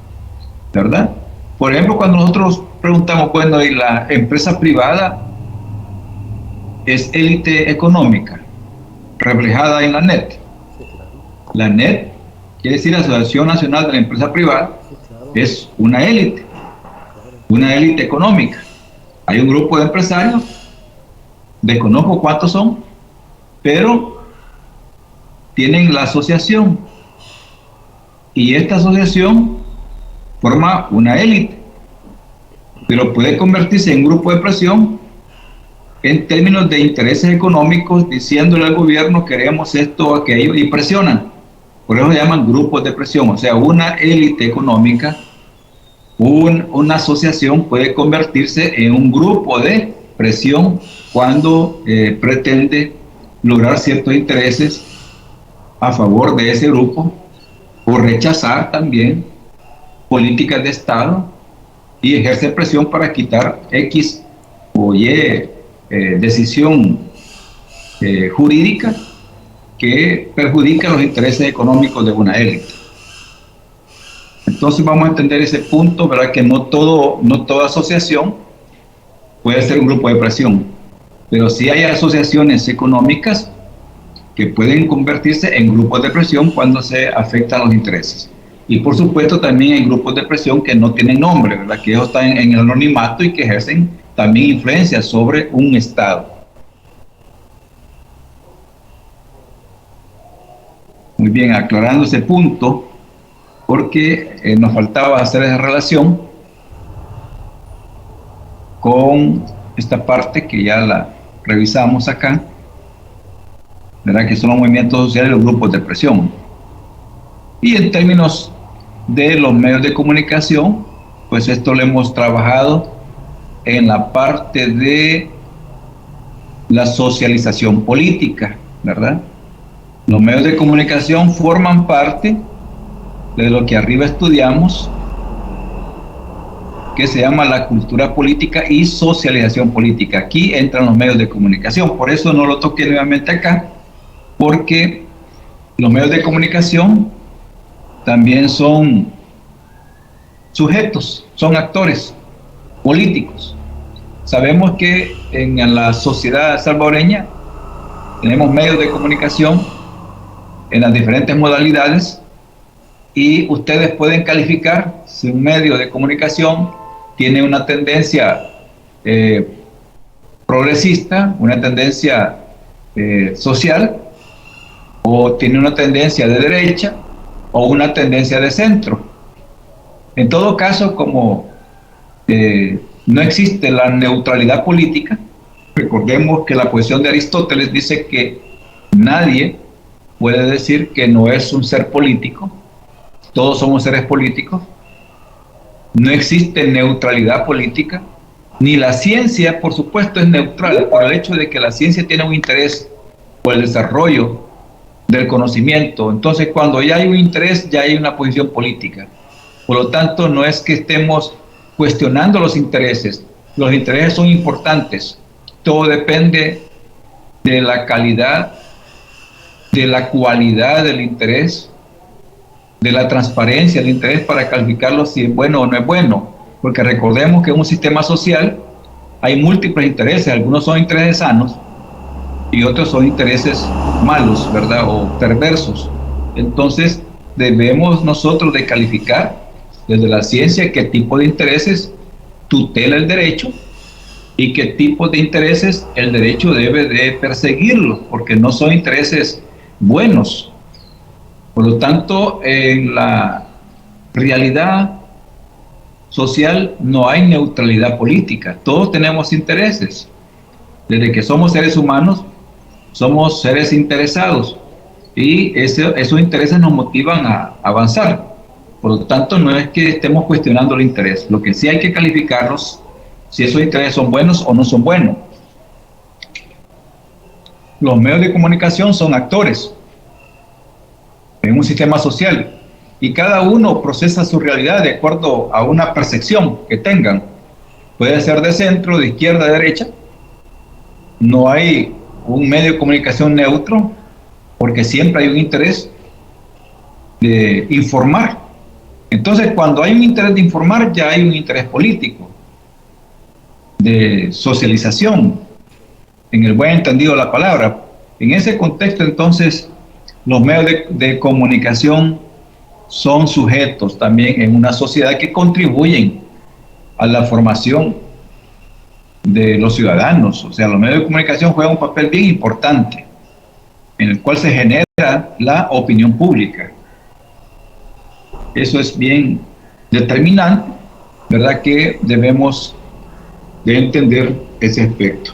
¿verdad? Por ejemplo, cuando nosotros preguntamos, bueno, ¿y la empresa privada es élite económica reflejada en la NET? La NET quiere decir Asociación Nacional de la Empresa Privada, es una élite económica. Hay un grupo de empresarios, desconozco cuántos son, pero tienen la asociación y esta asociación forma una élite, pero puede convertirse en un grupo de presión en términos de intereses económicos, diciéndole al gobierno queremos esto o aquello, y presionan. Por eso se llaman grupos de presión. O sea, una élite económica, una asociación puede convertirse en un grupo de presión cuando pretende lograr ciertos intereses a favor de ese grupo, o rechazar también políticas de Estado y ejercer presión para quitar X o Y decisión jurídica que perjudica los intereses económicos de una élite. Entonces vamos a entender ese punto, ¿verdad? Que no toda asociación puede ser un grupo de presión, pero sí hay asociaciones económicas que pueden convertirse en grupos de presión cuando se afectan los intereses. Y por supuesto también hay grupos de presión que no tienen nombre, ¿verdad? Que ellos están en el anonimato y que ejercen también influencia sobre un Estado. Muy bien, aclarando ese punto, porque nos faltaba hacer esa relación con esta parte que ya la revisamos acá, ¿verdad? Que son los movimientos sociales y los grupos de presión. Y en términos de los medios de comunicación, pues esto lo hemos trabajado en la parte de la socialización política, ¿verdad? Los medios de comunicación forman parte de lo que arriba estudiamos, que se llama la cultura política y socialización política. Aquí entran los medios de comunicación, por eso no lo toqué nuevamente acá, porque los medios de comunicación también son sujetos, son actores políticos. Sabemos que en la sociedad salvadoreña tenemos medios de comunicación en las diferentes modalidades, y ustedes pueden calificar si un medio de comunicación tiene una tendencia progresista, una tendencia social, o tiene una tendencia de derecha o una tendencia de centro. En todo caso, como no existe la neutralidad política, recordemos que la posición de Aristóteles dice que nadie puede decir que no es un ser político, todos somos seres políticos, no existe neutralidad política, ni la ciencia, por supuesto, es neutral, por el hecho de que la ciencia tiene un interés por el desarrollo del conocimiento. Entonces, cuando ya hay un interés, ya hay una posición política. Por lo tanto, no es que estemos cuestionando los intereses son importantes, todo depende de la calidad, de la cualidad del interés, de la transparencia del interés para calificarlo si es bueno o no es bueno, porque recordemos que en un sistema social hay múltiples intereses, algunos son intereses sanos y otros son intereses malos, ¿verdad? O perversos. Entonces debemos nosotros de calificar desde la ciencia qué tipo de intereses tutela el derecho y qué tipo de intereses el derecho debe de perseguirlos, porque no son intereses buenos. Por lo tanto, en la realidad social no hay neutralidad política, todos tenemos intereses. Desde que somos seres humanos, somos seres interesados, y esos intereses nos motivan a avanzar. Por lo tanto, no es que estemos cuestionando el interés, lo que sí hay que calificarlos, si esos intereses son buenos o no son buenos. Los medios de comunicación son actores en un sistema social, y cada uno procesa su realidad de acuerdo a una percepción que tengan. Puede ser de centro, de izquierda, de derecha. No hay un medio de comunicación neutro, porque siempre hay un interés de informar. Entonces, cuando hay un interés de informar, ya hay un interés político, de socialización, en el buen entendido de la palabra. En ese contexto, entonces, los medios de comunicación son sujetos también en una sociedad que contribuyen a la formación de los ciudadanos. O sea, los medios de comunicación juegan un papel bien importante en el cual se genera la opinión pública. Eso es bien determinante, ¿verdad? Que debemos de entender ese aspecto.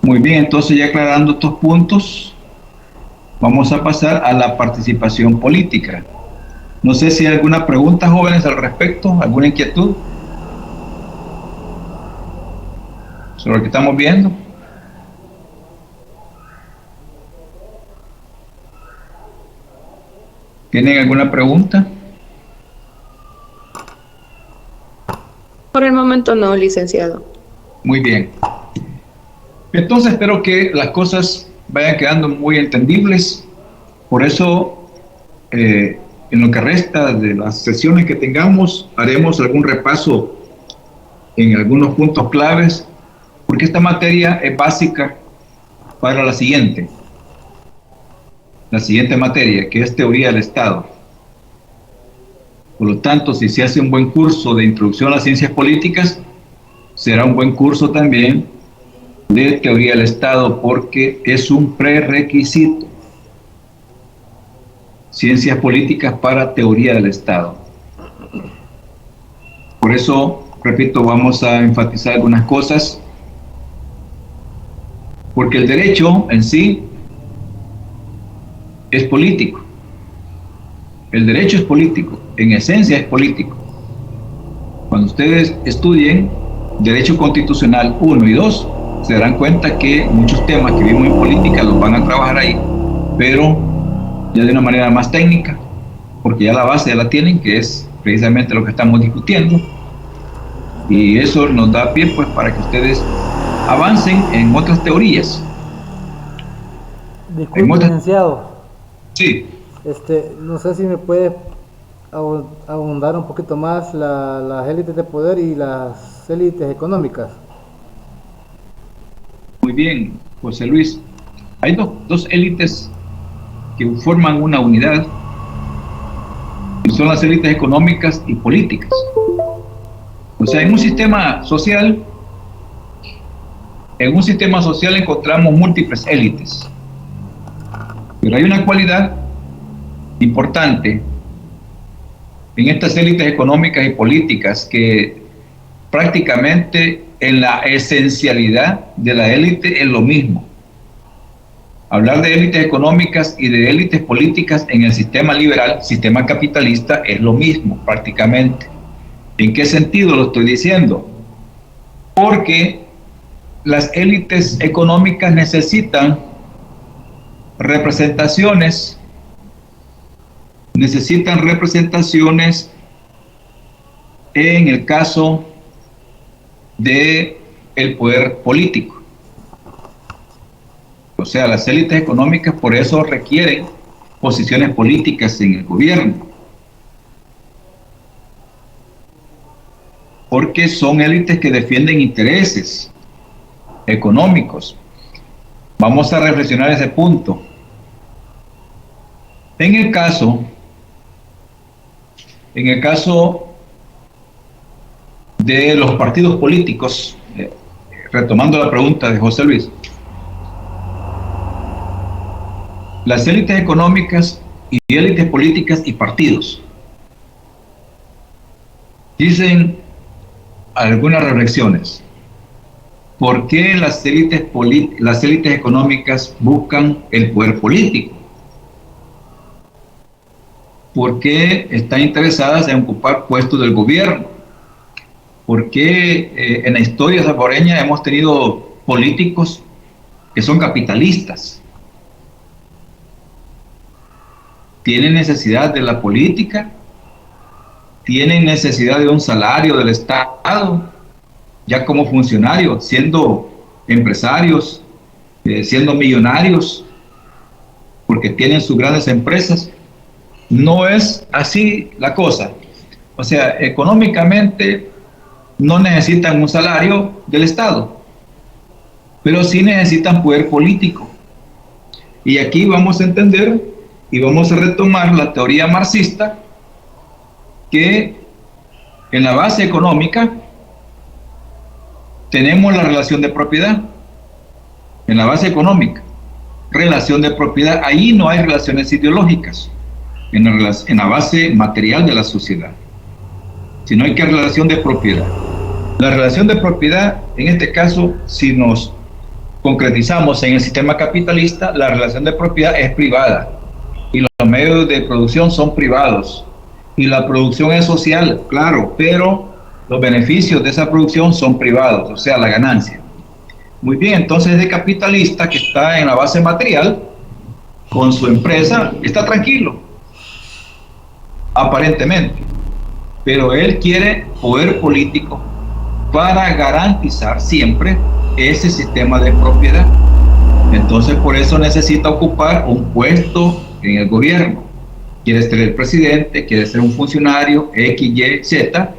Muy bien, entonces ya aclarando estos puntos, vamos a pasar a la participación política. No sé si hay alguna pregunta, jóvenes, al respecto, alguna inquietud sobre lo que estamos viendo. ¿Tienen alguna pregunta? Por el momento no, licenciado. Muy bien. Entonces espero que las cosas vayan quedando muy entendibles. Por eso, en lo que resta de las sesiones que tengamos, haremos algún repaso en algunos puntos claves, porque esta materia es básica para la siguiente materia, que es teoría del Estado. Por lo tanto, si se hace un buen curso de introducción a las ciencias políticas, será un buen curso también de teoría del Estado, porque es un prerequisito. Ciencias políticas para teoría del Estado. Por eso, repito, vamos a enfatizar algunas cosas, porque el derecho en sí es político. El derecho es político, en esencia es político. Cuando ustedes estudien Derecho Constitucional 1 y 2, se darán cuenta que muchos temas que vimos en política los van a trabajar ahí, pero ya de una manera más técnica, porque ya la base ya la tienen, que es precisamente lo que estamos discutiendo, y eso nos da pie pues para que ustedes avancen en otras teorías. Disculpe, licenciado. Sí. No sé si me puede abundar un poquito más las élites de poder y las élites económicas. Muy bien, José Luis. Hay dos élites que forman una unidad, que son las élites económicas y políticas. O sea, en un sistema social encontramos múltiples élites, pero hay una cualidad importante en estas élites económicas y políticas, que prácticamente en la esencialidad de la élite es lo mismo. Hablar de élites económicas y de élites políticas en el sistema liberal, sistema capitalista, es lo mismo prácticamente. ¿En qué sentido lo estoy diciendo? Porque las élites económicas necesitan representaciones en el caso de el poder político. O sea, las élites económicas por eso requieren posiciones políticas en el gobierno, porque son élites que defienden intereses económicos. Vamos a reflexionar ese punto. En el caso de los partidos políticos, retomando la pregunta de José Luis, las élites económicas y élites políticas y partidos. Dicen algunas reflexiones. ¿Por qué las élites económicas buscan el poder político? ¿Por qué están interesadas en ocupar puestos del gobierno? ¿Por qué en la historia salvadoreña hemos tenido políticos que son capitalistas? ¿Tienen necesidad de la política? ¿Tienen necesidad de un salario del Estado? Ya como funcionarios, siendo empresarios, siendo millonarios, porque tienen sus grandes empresas. No es así la cosa. O sea, económicamente no necesitan un salario del Estado, pero sí necesitan poder político. Y aquí vamos a entender y vamos a retomar la teoría marxista, que en la base económica tenemos la relación de propiedad. En la base económica, relación de propiedad, ahí no hay relaciones ideológicas. en la base material de la sociedad, sino hay que relación de propiedad. La relación de propiedad, en este caso, si nos concretizamos en el sistema capitalista, la relación de propiedad es privada y los medios de producción son privados y la producción es social, claro, pero los beneficios de esa producción son privados, o sea, la ganancia. Muy bien, entonces el capitalista que está en la base material con su empresa está tranquilo, aparentemente, pero él quiere poder político para garantizar siempre ese sistema de propiedad. Entonces por eso necesita ocupar un puesto en el gobierno. Quiere ser el presidente, quiere ser un funcionario X, Y, Z,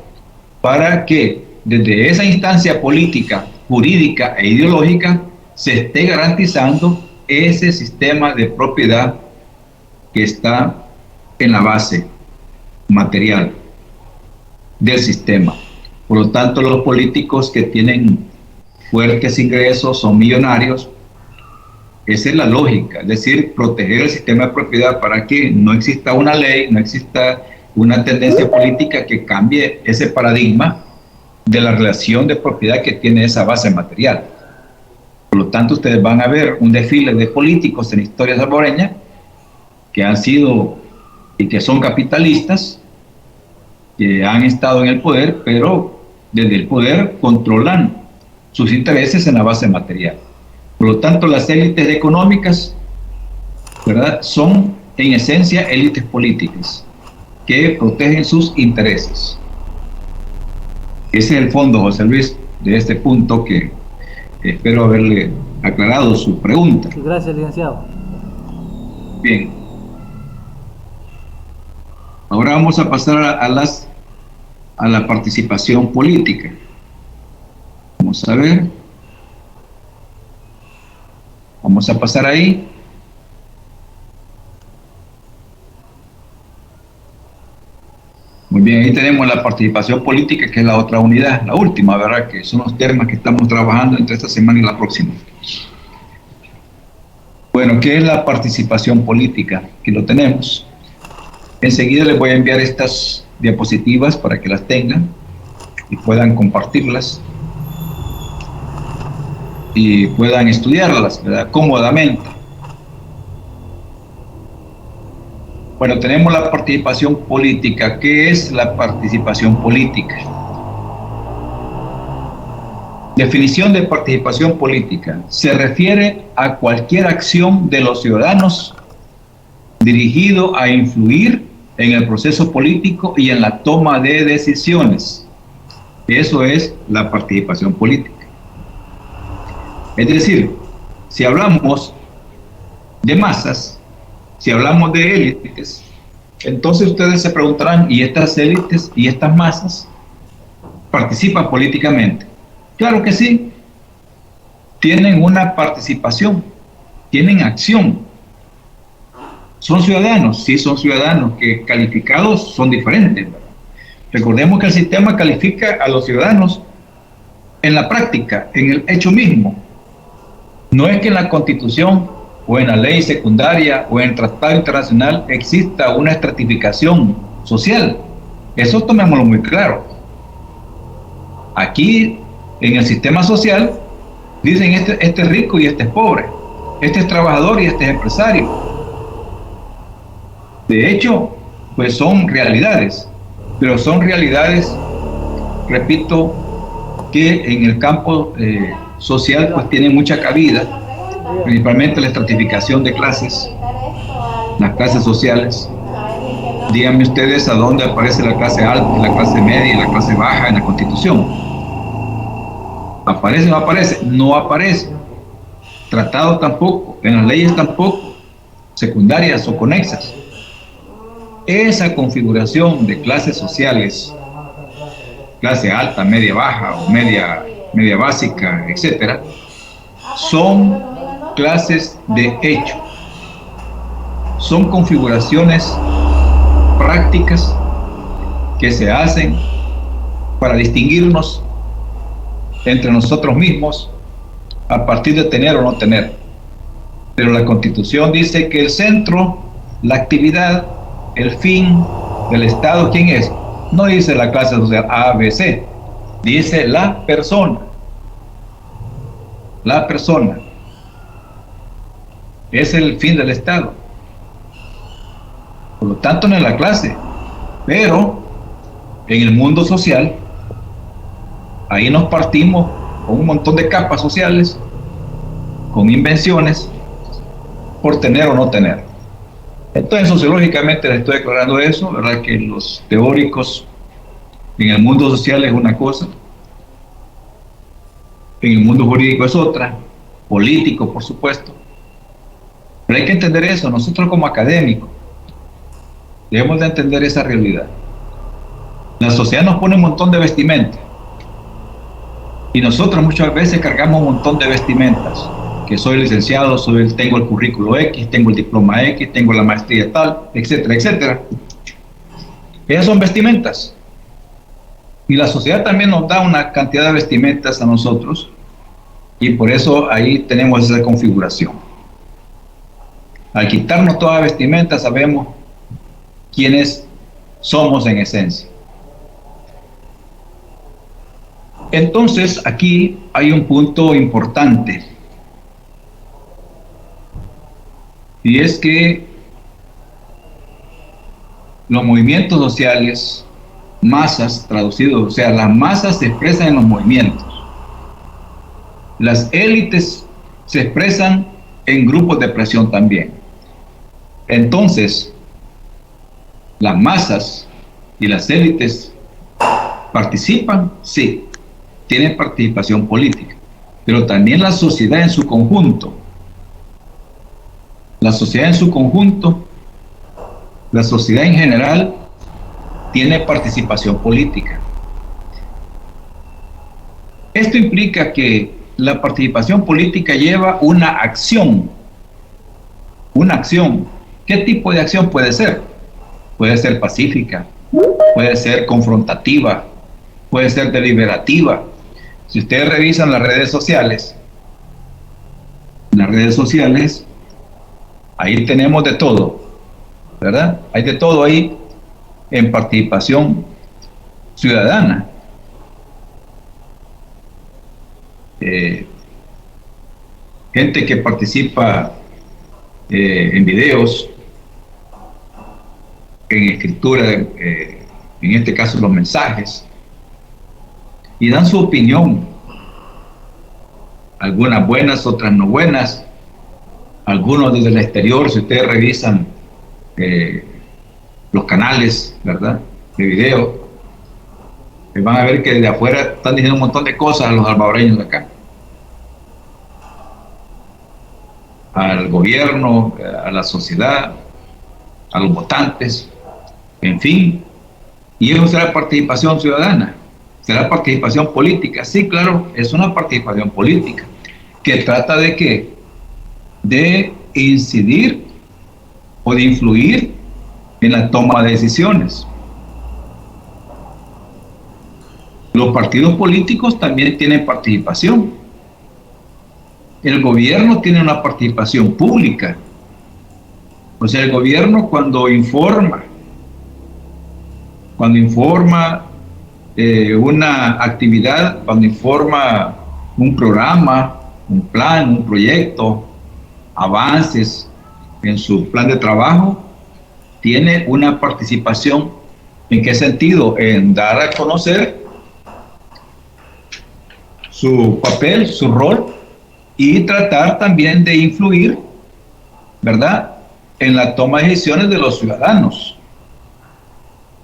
para que desde esa instancia política, jurídica e ideológica se esté garantizando ese sistema de propiedad que está en la base material del sistema. Por lo tanto, los políticos que tienen fuertes ingresos son millonarios. Esa es la lógica, es decir, proteger el sistema de propiedad para que no exista una ley, no exista una tendencia política que cambie ese paradigma de la relación de propiedad que tiene esa base material. Por lo tanto, ustedes van a ver un desfile de políticos en la historia salvadoreña que han sido y que son capitalistas, que han estado en el poder, pero desde el poder controlan sus intereses en la base material. Por lo tanto, las élites económicas, ¿verdad?, son en esencia élites políticas que protegen sus intereses. Ese es el fondo, José Luis, de este punto que espero haberle aclarado su pregunta. Gracias, licenciado. Bien. Ahora vamos a pasar a la participación política. Vamos a ver. Vamos a pasar ahí. Muy bien, ahí tenemos la participación política, que es la otra unidad, la última, ¿verdad? Que son los temas que estamos trabajando entre esta semana y la próxima. Bueno, ¿qué es la participación política? Que lo tenemos. Enseguida les voy a enviar estas diapositivas para que las tengan y puedan compartirlas y puedan estudiarlas, ¿verdad?, cómodamente. Bueno, tenemos la participación política. ¿Qué es la participación política? Definición de participación política. Se refiere a cualquier acción de los ciudadanos dirigido a influir en el proceso político y en la toma de decisiones. Eso es la participación política. Es decir, si hablamos de masas, si hablamos de élites, entonces ustedes se preguntarán, ¿y estas élites y estas masas participan políticamente? Claro que sí, tienen una participación, tienen acción. ¿Son ciudadanos? Sí, son ciudadanos, que calificados son diferentes, ¿verdad? Recordemos que el sistema califica a los ciudadanos en la práctica, en el hecho mismo. No es que en la Constitución o en la ley secundaria o en el tratado internacional exista una estratificación social. Eso tomémoslo muy claro. Aquí, en el sistema social, dicen este es rico y este es pobre, este es trabajador y este es empresario. De hecho, pues son realidades, pero son realidades, repito, que en el campo social pues tienen mucha cabida, principalmente la estratificación de clases, las clases sociales. Díganme ustedes a dónde aparece la clase alta, la clase media y la clase baja en la Constitución. ¿Aparece o no aparece? No aparece. Tratado tampoco, en las leyes tampoco, secundarias o conexas. Esa configuración de clases sociales, clase alta, media baja o media básica, etcétera, son clases de hecho, son configuraciones prácticas que se hacen para distinguirnos entre nosotros mismos a partir de tener o no tener. Pero la Constitución dice que el centro, la actividad el fin del Estado, ¿quién es? No dice la clase social A, B, C, dice la persona. La persona es el fin del Estado. Por lo tanto, no es la clase. Pero en el mundo social, ahí nos partimos con un montón de capas sociales, con invenciones, por tener o no tener. Entonces, sociológicamente les estoy declarando eso, ¿verdad? Que los teóricos en el mundo social es una cosa, en el mundo jurídico es otra, político, por supuesto. Pero hay que entender eso, nosotros como académicos debemos de entender esa realidad. La sociedad nos pone un montón de vestimentas y nosotros muchas veces cargamos un montón de vestimentas, que soy licenciado, tengo el currículo X, tengo el diploma X, tengo la maestría tal, etcétera, etcétera. Esas son vestimentas. Y la sociedad también nos da una cantidad de vestimentas a nosotros y por eso ahí tenemos esa configuración. Al quitarnos toda la vestimenta sabemos quiénes somos en esencia. Entonces aquí hay un punto importante y es que los movimientos sociales, masas traducidos, o sea, las masas se expresan en los movimientos. Las élites se expresan en grupos de presión también. Entonces, las masas y las élites participan, sí, tienen participación política, pero también la sociedad en su conjunto. La sociedad en su conjunto, la sociedad en general, tiene participación política. Esto implica que la participación política lleva una acción. Una acción. ¿Qué tipo de acción puede ser? Puede ser pacífica, puede ser confrontativa, puede ser deliberativa. Si ustedes revisan las redes sociales, ahí tenemos de todo, ¿verdad? Hay de todo ahí en participación ciudadana. Gente que participa en videos, en escritura, en este caso los mensajes, y dan su opinión, algunas buenas, otras no buenas, algunos desde el exterior, si ustedes revisan los canales, ¿verdad?, de video, van a ver que desde afuera están diciendo un montón de cosas a los salvadoreños de acá, al gobierno, a la sociedad, a los votantes, en fin. Y eso será participación ciudadana, será participación política. Sí, claro, es una participación política que trata de ¿qué? De incidir o de influir en la toma de decisiones. Los partidos políticos también tienen participación. El gobierno tiene una participación pública. O sea, el gobierno cuando informa una actividad, cuando informa un programa, un plan, un proyecto, avances en su plan de trabajo, tiene una participación. ¿En qué sentido? En dar a conocer su papel, su rol, y tratar también de influir, ¿verdad?, en la toma de decisiones de los ciudadanos.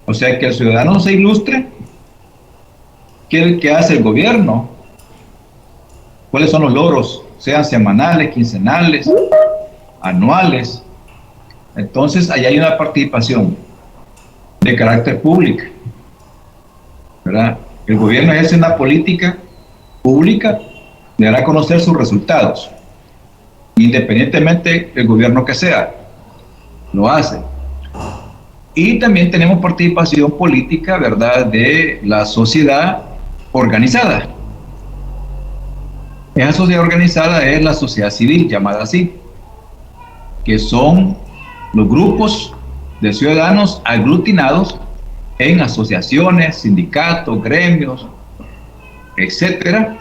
O sea, que el ciudadano se ilustre. ¿Qué hace el gobierno? ¿Cuáles son los logros? Sean semanales, quincenales, anuales. Entonces, ahí hay una participación de carácter público, ¿verdad? El gobierno ejerce una política pública de dar a conocer sus resultados, independientemente del gobierno que sea, lo hace. Y también tenemos participación política, ¿verdad?, de la sociedad organizada. Esa sociedad organizada es la sociedad civil, llamada así, que son los grupos de ciudadanos aglutinados en asociaciones, sindicatos, gremios, etcétera,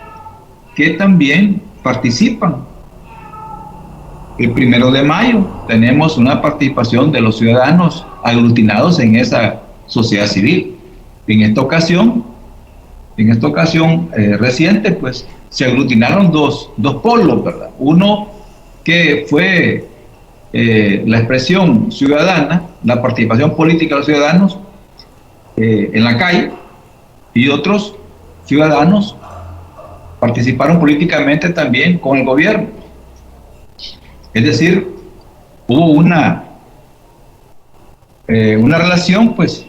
que también participan. El 1 de mayo tenemos una participación de los ciudadanos aglutinados en esa sociedad civil. En esta ocasión reciente, pues se aglutinaron dos polos, ¿verdad? Uno que fue la expresión ciudadana, la participación política de los ciudadanos en la calle, y otros ciudadanos participaron políticamente también con el gobierno. Es decir, hubo una relación pues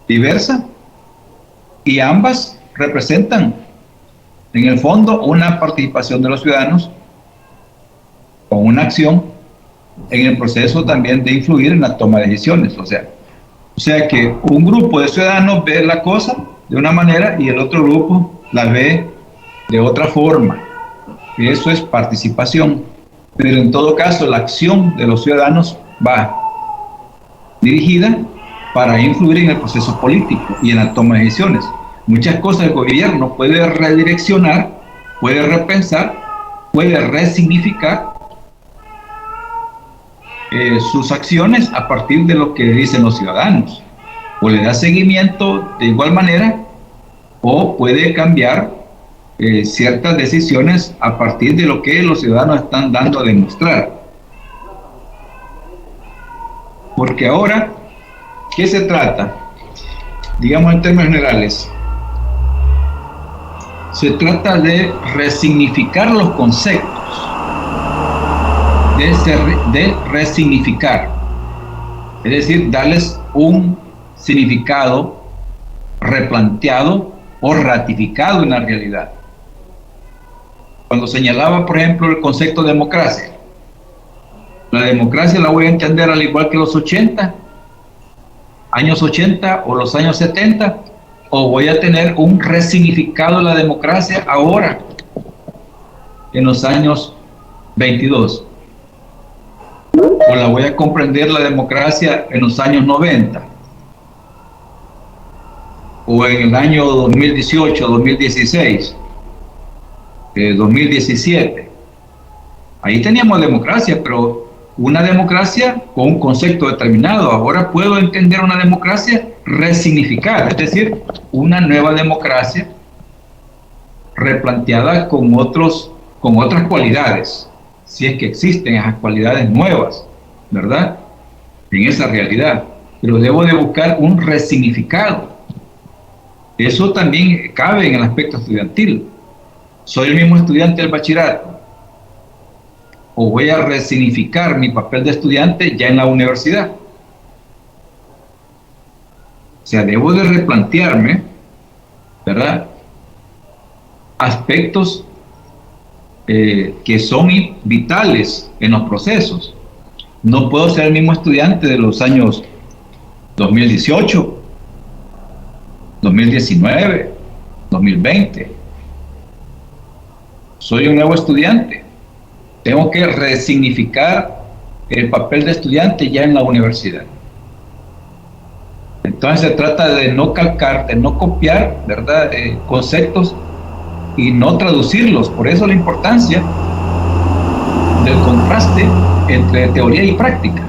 diversa, y ambas representan en el fondo una participación de los ciudadanos con una acción en el proceso también de influir en la toma de decisiones. O sea que un grupo de ciudadanos ve la cosa de una manera y el otro grupo la ve de otra forma. Y eso es participación. Pero en todo caso, la acción de los ciudadanos va dirigida para influir en el proceso político y en la toma de decisiones. Muchas cosas el gobierno puede redireccionar, puede repensar, puede resignificar sus acciones a partir de lo que dicen los ciudadanos, o le da seguimiento de igual manera, o puede cambiar ciertas decisiones a partir de lo que los ciudadanos están dando a demostrar. Porque ahora, ¿qué se trata? Digamos en términos generales, se trata de resignificar los conceptos, de resignificar, es decir, darles un significado replanteado o ratificado en la realidad. Cuando señalaba, por ejemplo, el concepto de democracia, la democracia la voy a entender al igual que los años 80 o los años 70, o voy a tener un resignificado de la democracia ahora, en los años 22. O la voy a comprender la democracia en los años 90, o en el año 2018, 2016, 2017. Ahí teníamos democracia, pero una democracia con un concepto determinado. Ahora puedo entender una democracia resignificada, es decir, una nueva democracia replanteada con otras cualidades, si es que existen esas cualidades nuevas, ¿verdad? En esa realidad. Pero debo de buscar un resignificado. Eso también cabe en el aspecto estudiantil. Soy el mismo estudiante del bachillerato, o voy a resignificar mi papel de estudiante ya en la universidad. O sea, debo de replantearme, ¿verdad?, aspectos que son vitales en los procesos. No puedo ser el mismo estudiante de los años 2018, 2019, 2020. Soy un nuevo estudiante. Tengo que resignificar el papel de estudiante ya en la universidad. Entonces se trata de no calcar, de no copiar, ¿verdad?, conceptos y no traducirlos. Por eso la importancia del contraste entre teoría y práctica.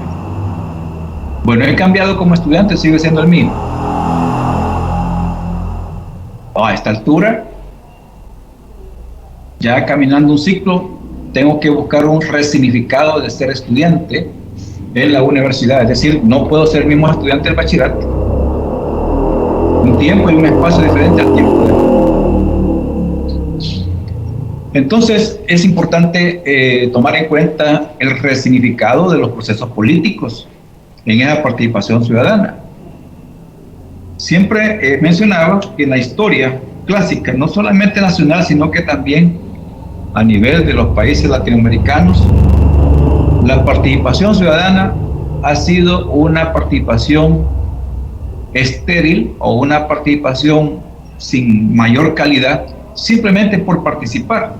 Bueno, he cambiado como estudiante, sigue siendo el mismo. A esta altura, ya caminando un ciclo, tengo que buscar un resignificado de ser estudiante en la universidad. Es decir, no puedo ser el mismo estudiante del bachillerato. Un tiempo y un espacio diferente al tiempo. Entonces, es importante tomar en cuenta el resignificado de los procesos políticos en esa participación ciudadana. Siempre mencionaba que en la historia clásica, no solamente nacional, sino que también a nivel de los países latinoamericanos, la participación ciudadana ha sido una participación estéril o una participación sin mayor calidad, simplemente por participar.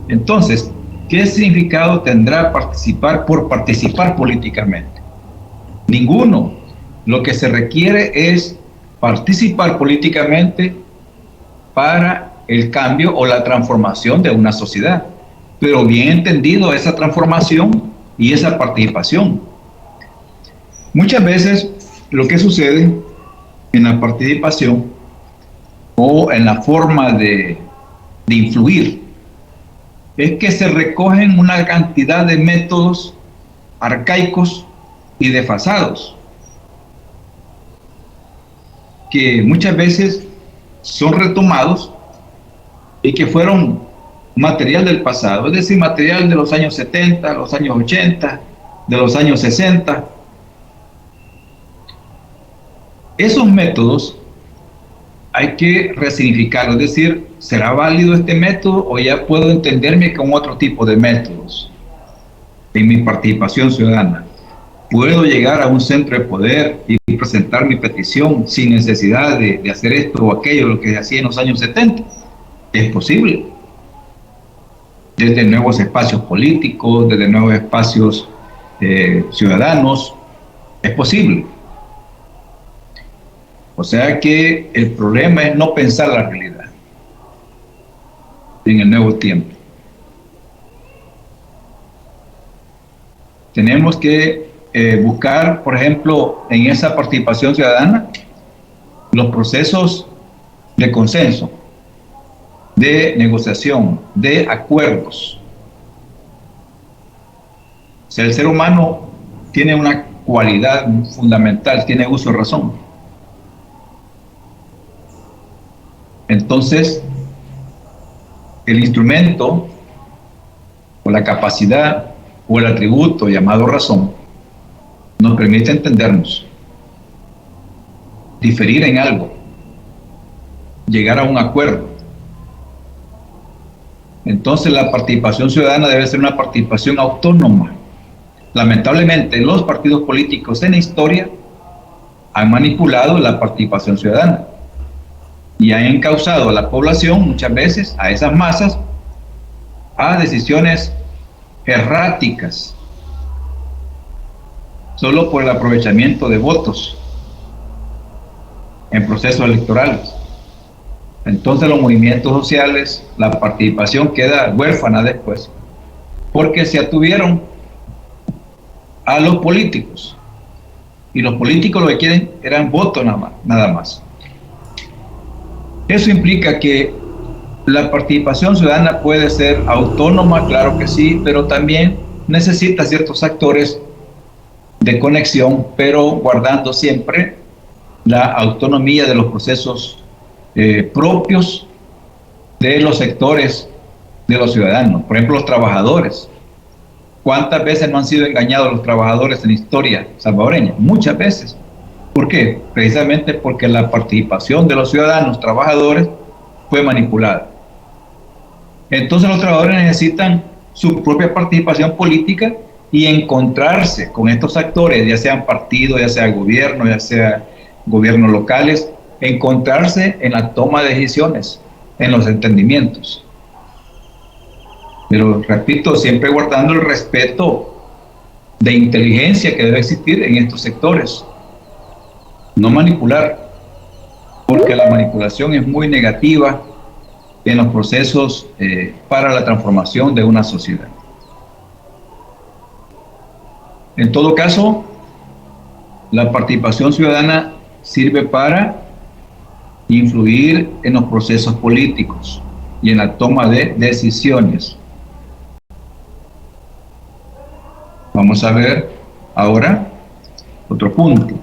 Entonces, ¿qué significado tendrá participar por participar políticamente? Ninguno. Lo que se requiere es participar políticamente para el cambio o la transformación de una sociedad, pero bien entendido esa transformación y esa participación. Muchas veces lo que sucede en la participación o en la forma de influir es que se recogen una cantidad de métodos arcaicos y desfasados que muchas veces son retomados y que fueron material del pasado, es decir, material de los años 70, los años 80, de los años 60. Esos métodos hay que resignificarlos, es decir, ¿será válido este método o ya puedo entenderme con otro tipo de métodos en mi participación ciudadana? ¿Puedo llegar a un centro de poder y presentar mi petición sin necesidad de hacer esto o aquello, lo que se hacía en los años 70? Es posible. Desde nuevos espacios políticos, desde nuevos espacios ciudadanos, es posible. O sea que el problema es no pensar la realidad en el nuevo tiempo. Tenemos que buscar, por ejemplo, en esa participación ciudadana, los procesos de consenso, de negociación, de acuerdos. O sea, el ser humano tiene una cualidad fundamental, tiene uso de razón. Entonces, el instrumento o la capacidad o el atributo llamado razón nos permite entendernos, diferir en algo, llegar a un acuerdo. Entonces la participación ciudadana debe ser una participación autónoma. Lamentablemente los partidos políticos en la historia han manipulado la participación ciudadana y han encauzado a la población muchas veces, a esas masas, a decisiones erráticas, solo por el aprovechamiento de votos en procesos electorales. Entonces los movimientos sociales, la participación queda huérfana después, porque se atuvieron a los políticos, y los políticos lo que quieren eran votos nada más. Eso implica que la participación ciudadana puede ser autónoma, claro que sí, pero también necesita ciertos actores de conexión, pero guardando siempre la autonomía de los procesos propios de los sectores de los ciudadanos. Por ejemplo, los trabajadores. ¿Cuántas veces no han sido engañados los trabajadores en la historia salvadoreña? Muchas veces. ¿Por qué? Precisamente porque la participación de los ciudadanos trabajadores fue manipulada. Entonces los trabajadores necesitan su propia participación política y encontrarse con estos actores, ya sean partidos, ya sea gobierno, ya sea gobiernos locales, encontrarse en la toma de decisiones, en los entendimientos. Pero repito, siempre guardando el respeto de inteligencia que debe existir en estos sectores. No manipular, porque la manipulación es muy negativa en los procesos para la transformación de una sociedad. En todo caso, la participación ciudadana sirve para influir en los procesos políticos y en la toma de decisiones. Vamos a ver ahora otro punto.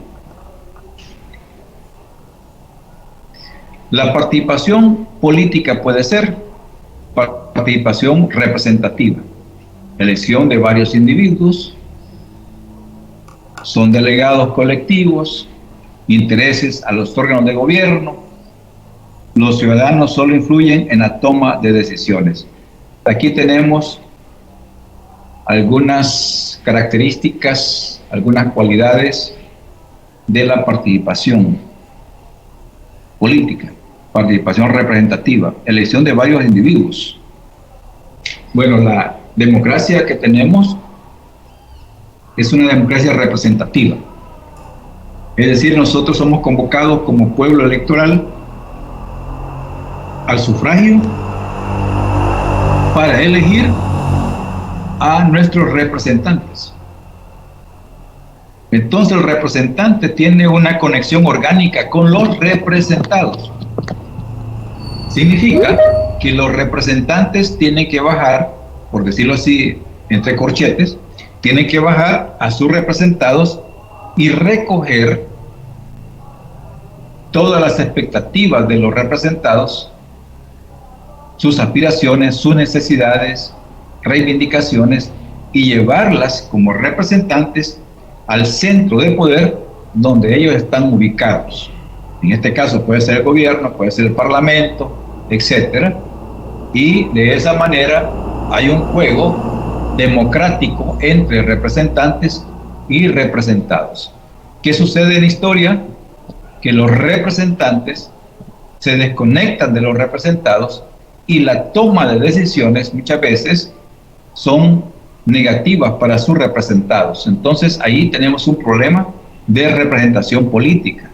La participación política puede ser participación representativa, elección de varios individuos, son delegados colectivos, intereses a los órganos de gobierno. Los ciudadanos solo influyen en la toma de decisiones. Aquí tenemos algunas características, algunas cualidades de la participación política, participación representativa, elección de varios individuos. Bueno, la democracia que tenemos es una democracia representativa. Es Es decir, nosotros somos convocados como pueblo electoral al sufragio para elegir a nuestros representantes. Entonces el representante tiene una conexión orgánica con los representados. Significa que los representantes tienen que bajar, por decirlo así, entre corchetes, tienen que bajar a sus representados y recoger todas las expectativas de los representados, sus aspiraciones, sus necesidades, reivindicaciones, y llevarlas como representantes al centro de poder donde ellos están ubicados. En este caso puede ser el gobierno, puede ser el parlamento, etcétera, y de esa manera hay un juego democrático entre representantes y representados. ¿Qué sucede en la historia? Que los representantes se desconectan de los representados y la toma de decisiones muchas veces son negativas para sus representados. Entonces ahí tenemos un problema de representación política,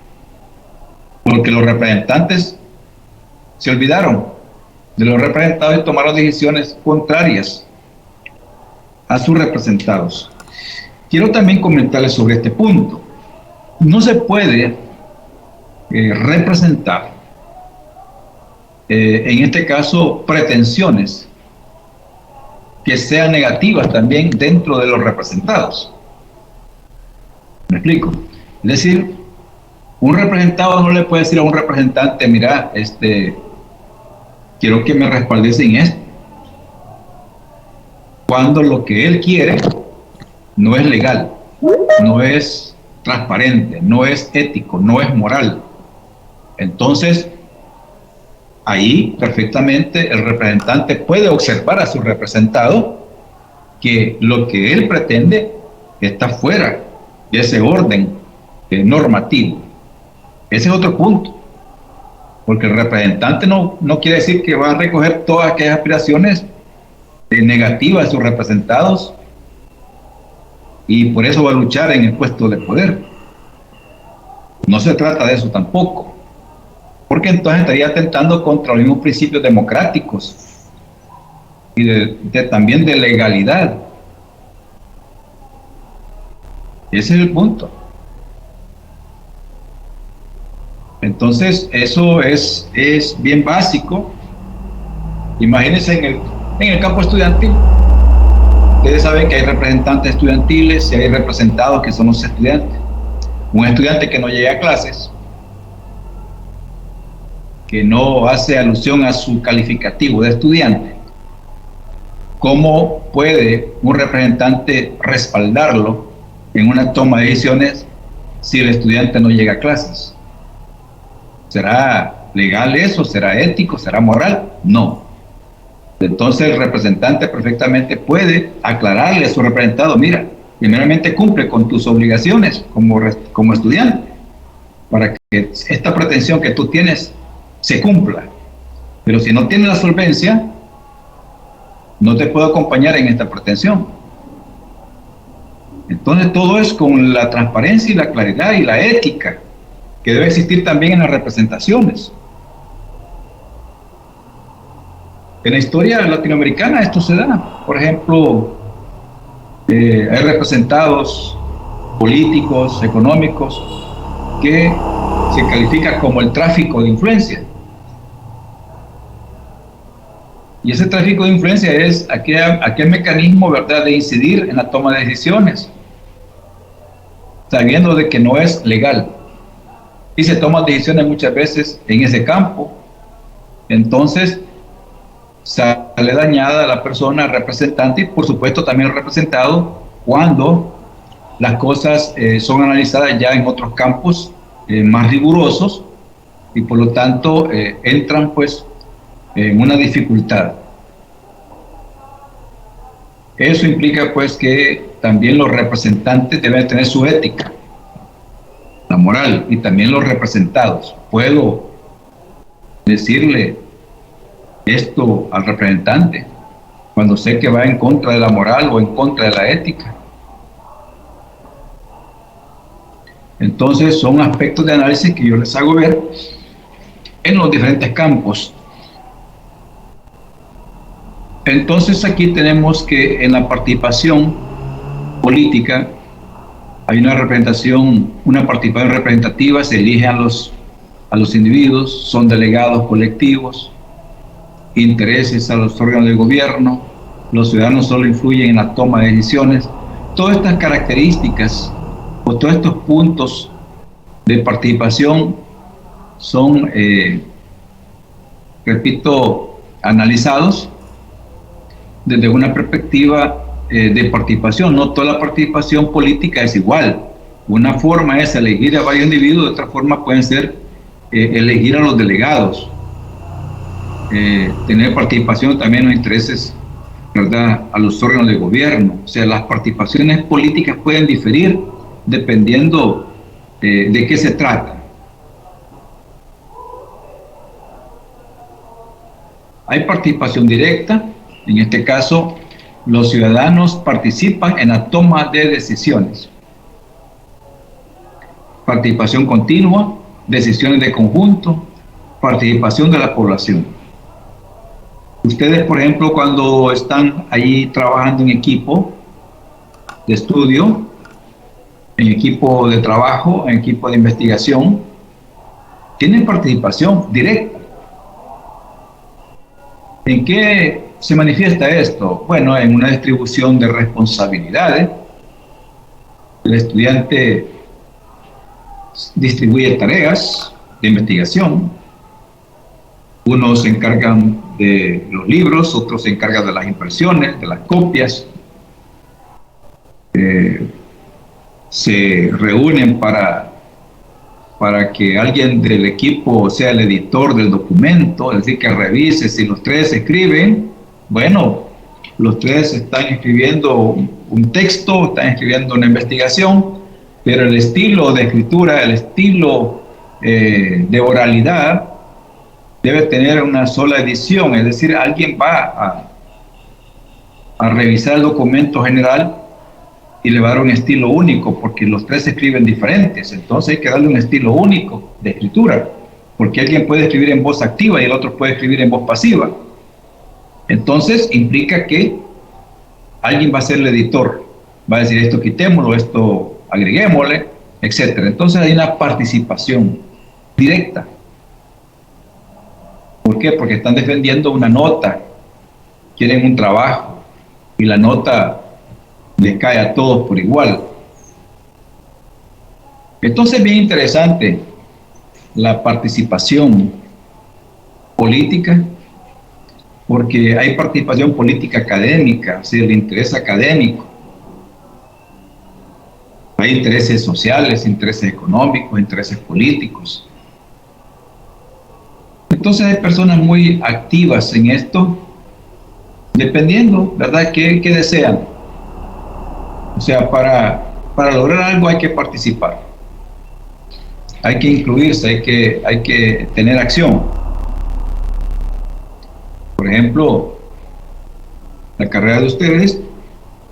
porque los representantes se olvidaron de los representados y tomaron decisiones contrarias a sus representados. Quiero también comentarles sobre este punto. No se puede representar, en este caso, pretensiones que sean negativas también dentro de los representados. ¿Me explico? Es decir, un representado no le puede decir a un representante, mira, quiero que me respaldes en esto, cuando lo que él quiere no es legal, no es transparente, no es ético, no es moral. Entonces, ahí perfectamente el representante puede observar a su representado que lo que él pretende está fuera de ese orden normativo. Ese es otro punto, porque el representante no quiere decir que va a recoger todas aquellas aspiraciones negativas de sus representados y por eso va a luchar en el puesto de poder. No se trata de eso tampoco, porque entonces estaría atentando contra los mismos principios democráticos y también de legalidad. Ese es el punto. Entonces eso es bien básico. Imagínense en el campo estudiantil. Ustedes saben que hay representantes estudiantiles y hay representados que son los estudiantes. Un estudiante que no llega a clases, que no hace alusión a su calificativo de estudiante, ¿cómo puede un representante respaldarlo en una toma de decisiones si el estudiante no llega a clases? ¿Será legal eso? ¿Será ético? ¿Será moral? No. Entonces el representante perfectamente puede aclararle a su representado, mira, primeramente cumple con tus obligaciones como estudiante, para que esta pretensión que tú tienes se cumpla. Pero si no tienes la solvencia, no te puedo acompañar en esta pretensión. Entonces todo es con la transparencia y la claridad y la ética que debe existir también en las representaciones. En la historia latinoamericana esto se da. Por ejemplo, hay representados políticos, económicos, que se califica como el tráfico de influencia. Y ese tráfico de influencia es aquel mecanismo, ¿verdad?, de incidir en la toma de decisiones, sabiendo de que no es legal. Y se toman decisiones muchas veces en ese campo. Entonces, sale dañada la persona representante y, por supuesto, también el representado cuando las cosas son analizadas ya en otros campos más rigurosos y, por lo tanto, entran, pues, en una dificultad. Eso implica, pues, que también los representantes deben tener su ética, la moral, y también los representados. Puedo decirle esto al representante cuando sé que va en contra de la moral o en contra de la ética. Entonces son aspectos de análisis que yo les hago ver en los diferentes campos. Entonces aquí tenemos que en la participación política hay una representación, una participación representativa, se eligen a los individuos, son delegados colectivos, intereses a los órganos del gobierno, los ciudadanos solo influyen en la toma de decisiones. Todas estas características o todos estos puntos de participación son, repito, analizados desde una perspectiva de participación. No toda la participación política es igual. Una forma es elegir a varios individuos, de otra forma pueden ser elegir a los delegados. Tener participación también en los intereses, ¿verdad?, a los órganos de gobierno. O sea, las participaciones políticas pueden diferir dependiendo de qué se trata. Hay participación directa. En este caso, los ciudadanos participan en la toma de decisiones. Participación continua, decisiones de conjunto, participación de la población. Ustedes, por ejemplo, cuando están ahí trabajando en equipo de estudio, en equipo de trabajo, en equipo de investigación, tienen participación directa. ¿En qué se manifiesta esto? Bueno, en una distribución de responsabilidades. El estudiante distribuye tareas de investigación. Unos se encargan de los libros, otros se encargan de las impresiones, de las copias. Se reúnen para que alguien del equipo sea el editor del documento, es decir, que revise si los tres escriben. Bueno, los tres están escribiendo un texto, están escribiendo una investigación, pero el estilo de escritura, el estilo de oralidad debe tener una sola edición, es decir, alguien va a revisar el documento general y le va a dar un estilo único, porque los tres escriben diferentes. Entonces hay que darle un estilo único de escritura, porque alguien puede escribir en voz activa y el otro puede escribir en voz pasiva. Entonces implica que alguien va a ser el editor, va a decir esto quitémoslo, esto agreguémosle, etc. Entonces hay una participación directa. ¿Por qué? Porque están defendiendo una nota, quieren un trabajo y la nota les cae a todos por igual. Entonces, bien interesante la participación política, porque hay participación política académica, es decir, el interés académico. Hay intereses sociales, intereses económicos, intereses políticos. Entonces hay personas muy activas en esto, dependiendo, ¿verdad?, qué desean. O sea, para lograr algo hay que participar, hay que incluirse, hay que tener acción. Por ejemplo, la carrera de ustedes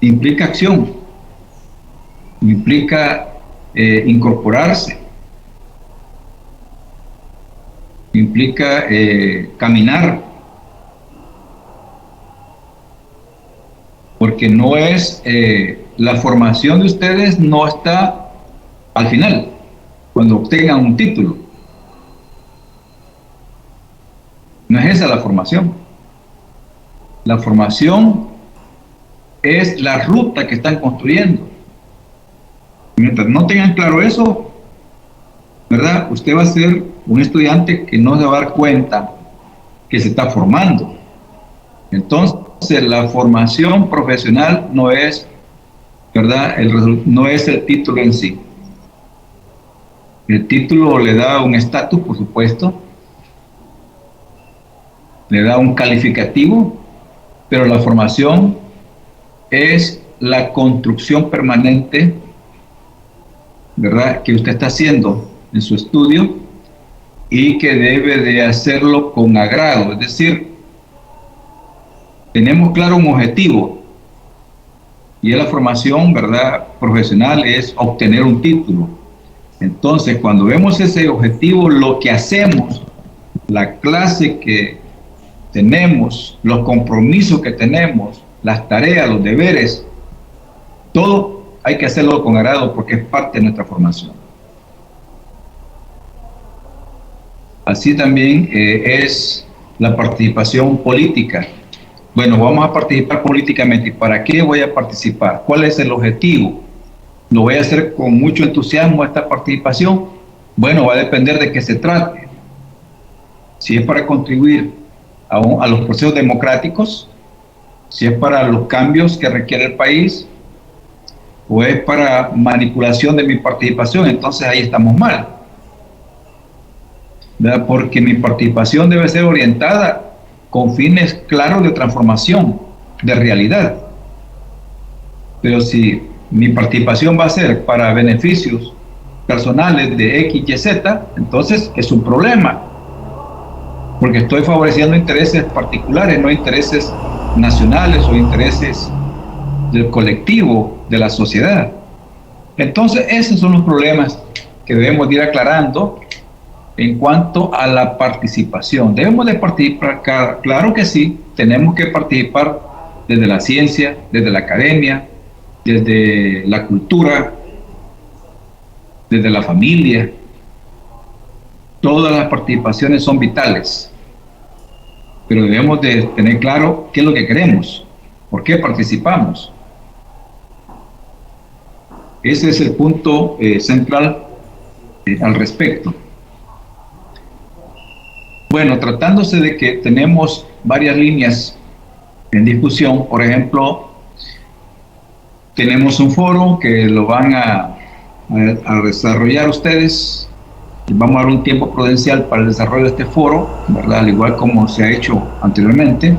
implica acción, implica incorporarse, implica caminar, porque no es, la formación de ustedes no está al final, cuando obtengan un título. No es esa la formación. La formación es la ruta que están construyendo. Mientras no tengan claro eso, ¿verdad?, usted va a ser un estudiante que no se va a dar cuenta que se está formando. Entonces, la formación profesional no es, ¿verdad?, no es el título en sí. El título le da un estatus, por supuesto, le da un calificativo, pero la formación es la construcción permanente, ¿verdad?, que usted está haciendo en su estudio y que debe de hacerlo con agrado. Es decir, tenemos claro un objetivo y la formación, ¿verdad?, profesional es obtener un título. Entonces, cuando vemos ese objetivo, lo que hacemos, la clase que tenemos, los compromisos que tenemos, las tareas, los deberes, todo hay que hacerlo con agrado porque es parte de nuestra formación. Así también es la participación política. Bueno, vamos a participar políticamente. ¿Para qué voy a participar? ¿Cuál es el objetivo? ¿Lo voy a hacer con mucho entusiasmo esta participación? Bueno, va a depender de qué se trate. Si es para contribuir a los procesos democráticos, si es para los cambios que requiere el país, o es para manipulación de mi participación, entonces ahí estamos mal. ¿Verdad? Porque mi participación debe ser orientada con fines claros de transformación, de realidad. Pero si mi participación va a ser para beneficios personales de X, Y, Z, entonces es un problema, porque estoy favoreciendo intereses particulares, no intereses nacionales o intereses del colectivo, de la sociedad. Entonces esos son los problemas que debemos ir aclarando en cuanto a la participación. Debemos de participar, claro que sí, tenemos que participar desde la ciencia, desde la academia, desde la cultura, desde la familia. Todas las participaciones son vitales, pero debemos de tener claro qué es lo que queremos, por qué participamos. Ese es el punto central al respecto. Bueno, tratándose de que tenemos varias líneas en discusión, por ejemplo, tenemos un foro que lo van a desarrollar ustedes. Vamos a dar un tiempo prudencial para el desarrollo de este foro, ¿verdad? Al igual como se ha hecho anteriormente.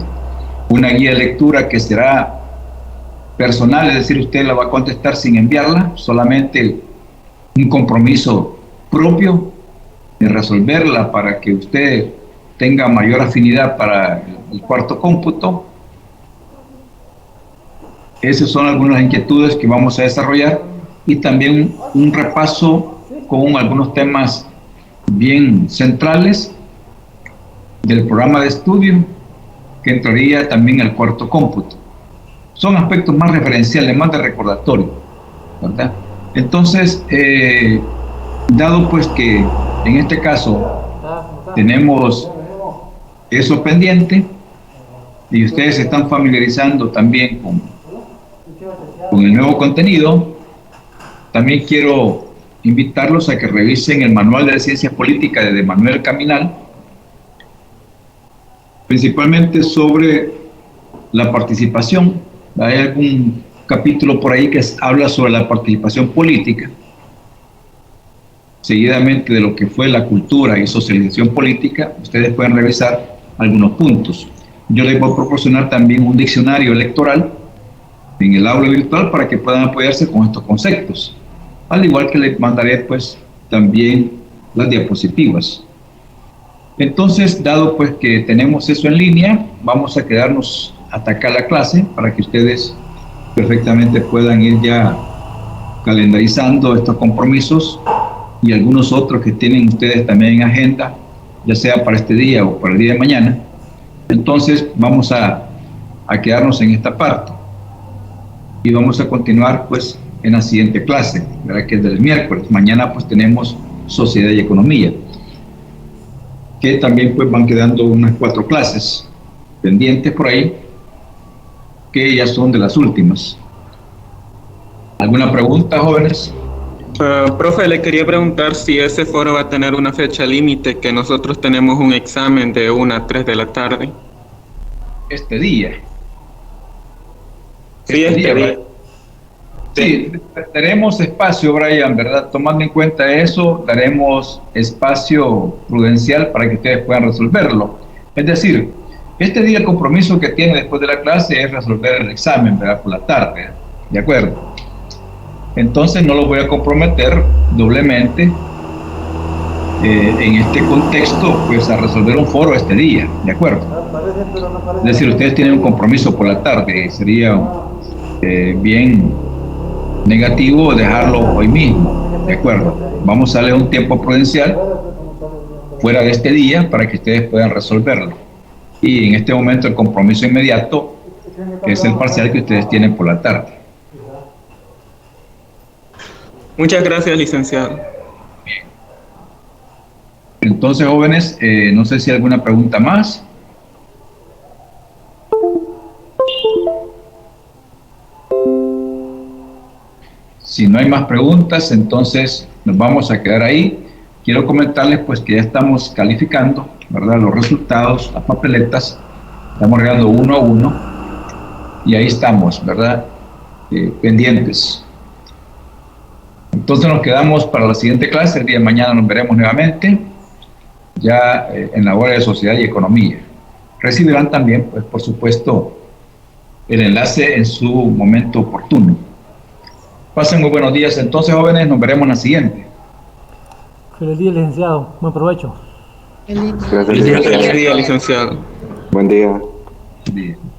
Una guía de lectura que será personal, es decir, usted la va a contestar sin enviarla, solamente un compromiso propio de resolverla para que usted tenga mayor afinidad para el cuarto cómputo. Esas son algunas inquietudes que vamos a desarrollar y también un repaso con algunos temas bien centrales del programa de estudio que entraría también al cuarto cómputo. Son aspectos más referenciales, más de recordatorio, ¿verdad? Entonces, dado pues que en este caso tenemos eso pendiente y ustedes se están familiarizando también con el nuevo contenido, también quiero invitarlos a que revisen el Manual de Ciencias Políticas de Manuel Caminal, principalmente sobre la participación. Hay algún capítulo por ahí que habla sobre la participación política, seguidamente de lo que fue la cultura y socialización política. Ustedes pueden revisar algunos puntos. Yo les voy a proporcionar también un diccionario electoral en el aula virtual para que puedan apoyarse con estos conceptos, al igual que les mandaré pues también las diapositivas. Entonces, dado pues que tenemos eso en línea, vamos a quedarnos hasta acá la clase para que ustedes perfectamente puedan ir ya calendarizando estos compromisos y algunos otros que tienen ustedes también en agenda, ya sea para este día o para el día de mañana. Entonces vamos a quedarnos en esta parte y vamos a continuar pues en la siguiente clase, ¿verdad? Que es del miércoles. Mañana pues tenemos Sociedad y Economía, que también pues van quedando unas 4 clases pendientes por ahí, que ya son de las últimas. ¿Alguna pregunta, jóvenes? Profe, le quería preguntar si ese foro va a tener una fecha límite, que nosotros tenemos un examen de 1 a 3 de la tarde. Este día. Sí, este día. Sí, daremos espacio, Brian, ¿verdad? Tomando en cuenta eso, daremos espacio prudencial para que ustedes puedan resolverlo. Es decir, este día el compromiso que tiene después de la clase es resolver el examen, ¿verdad? Por la tarde, ¿de acuerdo? Entonces no lo voy a comprometer doblemente en este contexto, pues a resolver un foro este día, ¿de acuerdo? Es decir, ustedes tienen un compromiso por la tarde, sería bien negativo dejarlo hoy mismo. De acuerdo. Vamos a darle un tiempo prudencial fuera de este día para que ustedes puedan resolverlo. Y en este momento el compromiso inmediato es el parcial que ustedes tienen por la tarde. Muchas gracias, licenciado. Entonces, jóvenes, no sé si hay alguna pregunta más. Si no hay más preguntas, entonces nos vamos a quedar ahí. Quiero comentarles pues que ya estamos calificando, ¿verdad? Los resultados, las papeletas, estamos regando uno a uno y ahí estamos, ¿verdad? Pendientes. Entonces nos quedamos para la siguiente clase. El día de mañana nos veremos nuevamente, ya en la hora de Sociedad y Economía. Recibirán también, pues por supuesto, el enlace en su momento oportuno. Pasen muy buenos días entonces, jóvenes, nos veremos en la siguiente. Feliz día, licenciado. Buen provecho. Gracias, Feliz día, licenciado. Buen día. Bien.